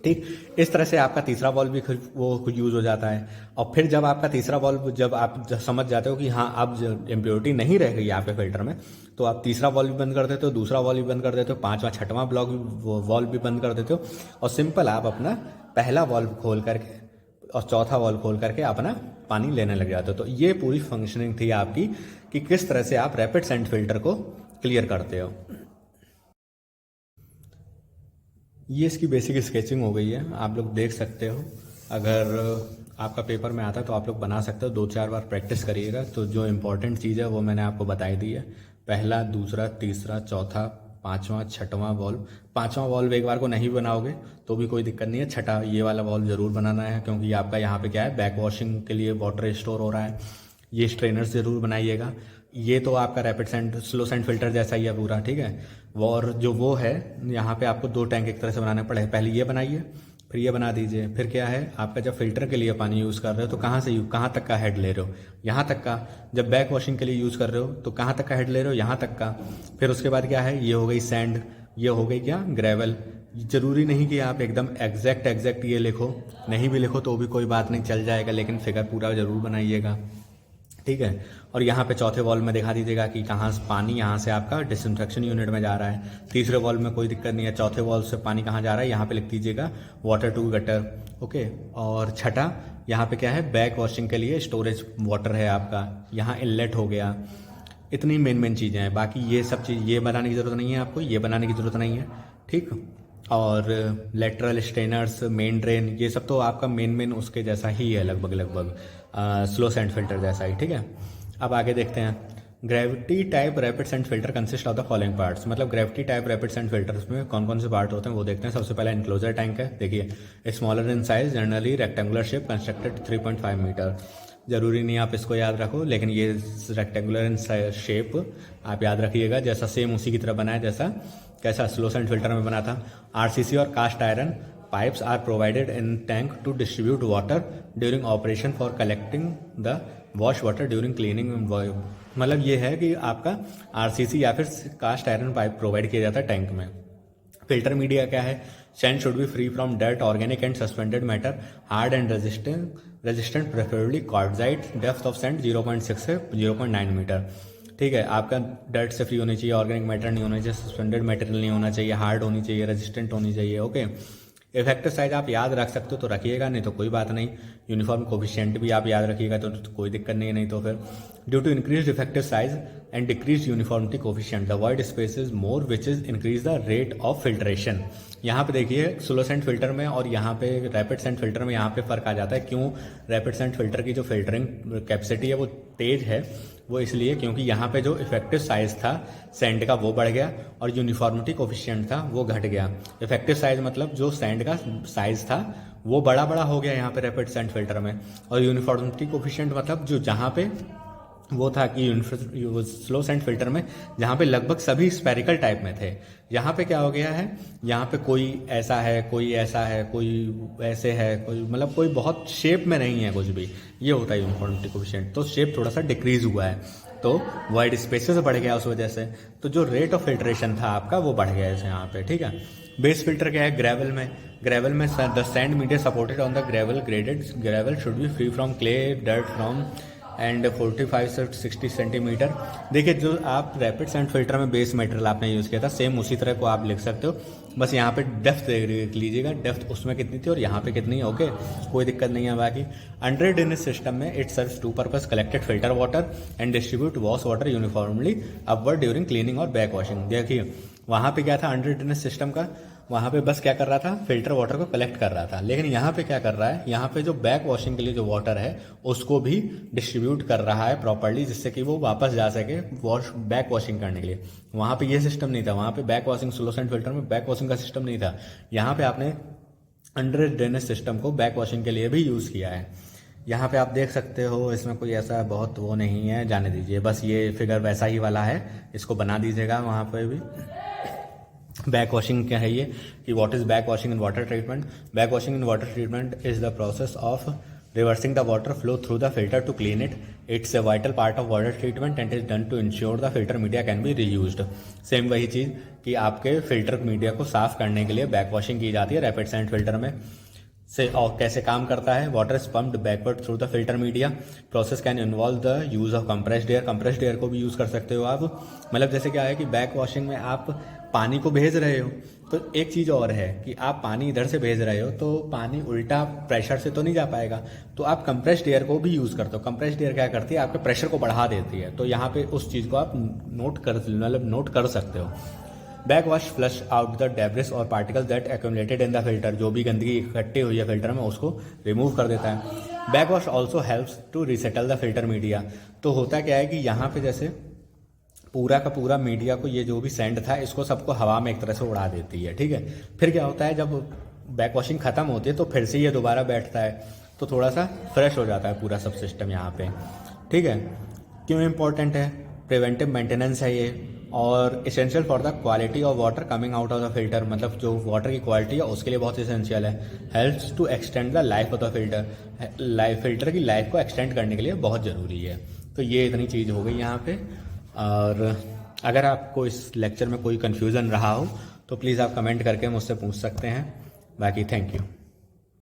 ठीक, इस तरह से आपका तीसरा वॉल्व भी वो यूज़ हो जाता है। और फिर जब आपका तीसरा वॉल्व, जब आप समझ जाते हो कि हाँ अब इम्प्योरिटी नहीं रह गई आपके फिल्टर में, तो आप तीसरा वॉल्व भी बंद कर देते हो, दूसरा वॉल्व भी बंद कर देते हो, पांचवा छठवां वॉल्व भी बंद कर देते हो और सिंपल आप अपना पहला वॉल्व खोल करके और चौथा वॉल्व खोल करके अपना पानी लेने लग जाते हो। तो ये पूरी फंक्शनिंग थी आपकी कि किस तरह से आप रैपिड सैंड फिल्टर को क्लियर करते हो। ये इसकी बेसिक स्केचिंग हो गई है, आप लोग देख सकते हो। अगर आपका पेपर में आता है तो आप लोग बना सकते हो, 2-4 बार प्रैक्टिस करिएगा। तो जो इम्पोर्टेंट चीज़ है वो मैंने आपको बताई दी है, पहला, दूसरा, तीसरा, चौथा, पाँचवा छठवां वॉल्व। पाँचवां वॉल्व एक बार को नहीं बनाओगे तो भी कोई दिक्कत नहीं है, छठा ये वाला वॉल्व ज़रूर बनाना है, क्योंकि आपका यहाँ पे क्या है, बैक वॉशिंग के लिए वाटर स्टोर हो रहा है। ये स्ट्रेनर्स ज़रूर बनाइएगा। ये तो आपका rapid sand slow sand filter जैसा ही है पूरा, ठीक है। और जो वो है, यहाँ पे आपको 2 टैंक एक तरह से बनाने पड़े, पहले ये बनाइए फिर ये बना दीजिए। फिर क्या है, आपका जब फिल्टर के लिए पानी यूज़ कर रहे हो तो कहाँ तक का हेड ले रहे हो, यहाँ तक का। जब बैक वॉशिंग के लिए यूज़ कर रहे हो तो कहाँ तक का हेड ले रहे हो, यहाँ तक का। फिर उसके बाद क्या है, ये हो गई सैंड, ये हो गई क्या, ग्रेवल। ज़रूरी नहीं कि आप एकदम एग्जैक्ट ये लिखो, नहीं भी लिखो तो भी कोई बात नहीं, चल जाएगा, लेकिन फिगर पूरा ज़रूर बनाइएगा, ठीक है। और यहाँ पे चौथे वॉल्व में दिखा दीजिएगा कि कहाँ से पानी, यहाँ से आपका डिसइंफेक्शन यूनिट में जा रहा है। तीसरे वॉल्व में कोई दिक्कत नहीं है, चौथे वॉल्व से पानी कहाँ जा रहा है, यहाँ पे लिख दीजिएगा वाटर टू गटर, ओके। और छठा, यहाँ पे क्या है, बैक वॉशिंग के लिए स्टोरेज वाटर है आपका, यहाँ इनलेट हो गया। इतनी मेन चीज़ें हैं, बाकी ये सब चीज़ ये बनाने की ज़रूरत नहीं है आपको, ये बनाने की ज़रूरत नहीं है, ठीक। और लेटरल स्ट्रेनर्स, मेन ड्रेन, ये सब तो आपका मेन उसके जैसा ही है, लगभग स्लो सेंड फिल्टर जैसा ही, ठीक है। अब आगे देखते हैं। Gravity type rapid sand filter consist of the following parts. मतलब gravity type rapid sand filters में कौन कौन से पार्ट होते हैं वो देखते हैं। सबसे पहला इनक्लोजर टैंक है, देखिए smaller in size, generally rectangular shape, constructed 3.5 metre. ज़रूरी नहीं आप इसको याद रखो, लेकिन ये रेक्टेंगुलर इन शेप आप याद रखिएगा, जैसा सेम उसी की तरह बना है जैसा कैसा स्लो सेंड फिल्टर में बना था। आरसीसी और cast iron pipes are provided in tank to distribute water during operation for collecting the wash water during cleaning. मतलब ये है कि आपका आरसीसी या फिर कास्ट आयरन पाइप प्रोवाइड किया जाता है टैंक में। फिल्टर मीडिया क्या है, sand should be free from dirt, organic and suspended matter, hard and resistant preferably quartzite, depth of sand 0.6 से 0.9 मीटर, ठीक है। आपका डर्ट से फ्री होनी चाहिए, ऑर्गेनिक मैटर नहीं होना चाहिए, सस्पेंडेड मटेरियल नहीं होना चाहिए, हार्ड होनी चाहिए, रेजिस्टेंट होनी चाहिए, ओके। इफेक्टिव साइज आप याद रख सकते हो तो रखिएगा, नहीं तो कोई बात नहीं। यूनिफॉर्म कोफिशिएंट भी आप याद रखिएगा तो कोई दिक्कत नहीं है, नहीं तो फिर due to increase effective size and decrease uniformity coefficient the void space is more which is increase the rate of filtration. यहाँ पे देखिए स्लो सेंड फिल्टर में और यहाँ पे रैपिड सेंड फिल्टर में यहाँ पे फ़र्क आ जाता है। क्यों, रैपिड सेंड फिल्टर की जो फिल्टरिंग कैपेसिटी है वो तेज़ है, वो इसलिए क्योंकि यहाँ पे जो इफेक्टिव साइज था सैंड का वो बढ़ गया और यूनिफॉर्मिटी कोफिशिएंट था वो घट गया। इफेक्टिव साइज मतलब जो सैंड का साइज था वो बड़ा हो गया यहाँ पे रैपिड सेंड फिल्टर में, और यूनिफॉर्मिटी कोफिशिएंट मतलब जो जहाँ पे वो था कि स्लो सेंड फिल्टर में जहाँ पे लगभग सभी स्पेरिकल टाइप में थे, यहाँ पे क्या हो गया है, यहाँ पे कोई ऐसा है, कोई ऐसा है, कोई ऐसे है, कोई मतलब कोई बहुत शेप में नहीं है कुछ भी, ये होता है यूनिफॉर्मिटी कोफिशिएंट। तो शेप थोड़ा सा डिक्रीज हुआ है, तो वाइड स्पेसेस बढ़ गया उस वजह से, तो जो रेट ऑफ फिल्ट्रेशन था आपका वो बढ़ गया है यहाँ पे, ठीक है। बेस फिल्टर क्या है, ग्रेवल में the sand media supported on the gravel graded gravel should be free from clay, dirt from and 45 से 60 सेंटीमीटर। देखिए जो आप रैपिड सैंड फिल्टर में बेस मटेरियल आपने यूज़ किया था सेम उसी तरह को आप लिख सकते हो, बस यहाँ पे डेप्थ देख लीजिएगा, डेप्थ उसमें कितनी थी और यहाँ पे कितनी है, ओके, कोई दिक्कत नहीं है। बाकी अंडर ड्रेनेज सिस्टम में it serves two purpose, collected filter water and distribute wash water uniformly upward during cleaning और बैक वॉशिंग। देखिए वहाँ पे क्या था अंडर ड्रेनेज सिस्टम का, वहाँ पे बस क्या कर रहा था, फिल्टर वाटर को कलेक्ट कर रहा था, लेकिन यहाँ पे क्या कर रहा है, यहाँ पे जो बैक वॉशिंग के लिए जो वाटर है उसको भी डिस्ट्रीब्यूट कर रहा है प्रॉपर्ली, जिससे कि वो वापस जा सके बैक वॉशिंग करने के लिए। वहाँ पे ये सिस्टम नहीं था, वहाँ पे back washing slow sand filter में बैक वॉशिंग का सिस्टम नहीं था। यहाँ पे आपने अंडर ड्रेनेज सिस्टम को बैक वॉशिंग के लिए भी यूज़ किया है। यहाँ पे आप देख सकते हो, इसमें कोई ऐसा बहुत वो नहीं है, जाने दीजिए, बस ये फिगर वैसा ही वाला है, इसको बना दीजिएगा। वहाँ पे भी बैक वॉशिंग क्या है ये कि what is back washing in water treatment. Back washing in water treatment is the process of reversing the water flow through the filter to clean it. It's a vital part of water treatment and is done to ensure the filter media can be reused. Same वही चीज़ कि आपके filter media को साफ करने के लिए back washing की जाती है रैपिड सैंड फिल्टर में से। और कैसे काम करता है, water is pumped backward through the filter media. Process can involve the use of compressed air. Compressed air को भी यूज़ कर सकते हो आप, मतलब जैसे क्या है कि बैक वॉशिंग में आप पानी को भेज रहे हो, तो एक चीज़ और है कि आप पानी इधर से भेज रहे हो तो पानी उल्टा प्रेशर से तो नहीं जा पाएगा, तो आप कंप्रेस्ड एयर को भी यूज़ करते हो। कंप्रेस्ड एयर क्या करती है, आपके प्रेशर को बढ़ा देती है, तो यहाँ पे उस चीज़ को आप नोट कर सकते हो। Backwash flush out the debris और particle that accumulated in the filter. जो भी गंदगी इकट्ठी हुई है फिल्टर में उसको रिमूव कर देता है। Back wash also helps to resettle the filter media. तो होता क्या है कि यहाँ पे जैसे पूरा का पूरा मीडिया को ये जो भी सेंड था इसको सबको हवा में एक तरह से उड़ा देती है। ठीक है, फिर क्या होता है जब बैक वॉशिंग ख़त्म होती है तो फिर से ये दोबारा बैठता है, तो थोड़ा सा फ्रेश हो जाता है पूरा सब सिस्टम यहाँ पे। ठीक है, क्यों इम्पोर्टेंट है? प्रिवेंटिव मेंटेनेंस है ये, और essential for the quality of water coming out of the filter, मतलब जो वाटर की क्वालिटी है उसके लिए बहुत इसेंशियल है। Helps to extend the life of the filter, filter की लाइफ को एक्सटेंड करने के लिए बहुत ज़रूरी है। तो ये इतनी चीज़ हो गई यहाँ पे। और अगर आपको इस लेक्चर में कोई कन्फ्यूज़न रहा हो तो प्लीज़ आप कमेंट करके मुझसे पूछ सकते हैं। बाकी थैंक यू।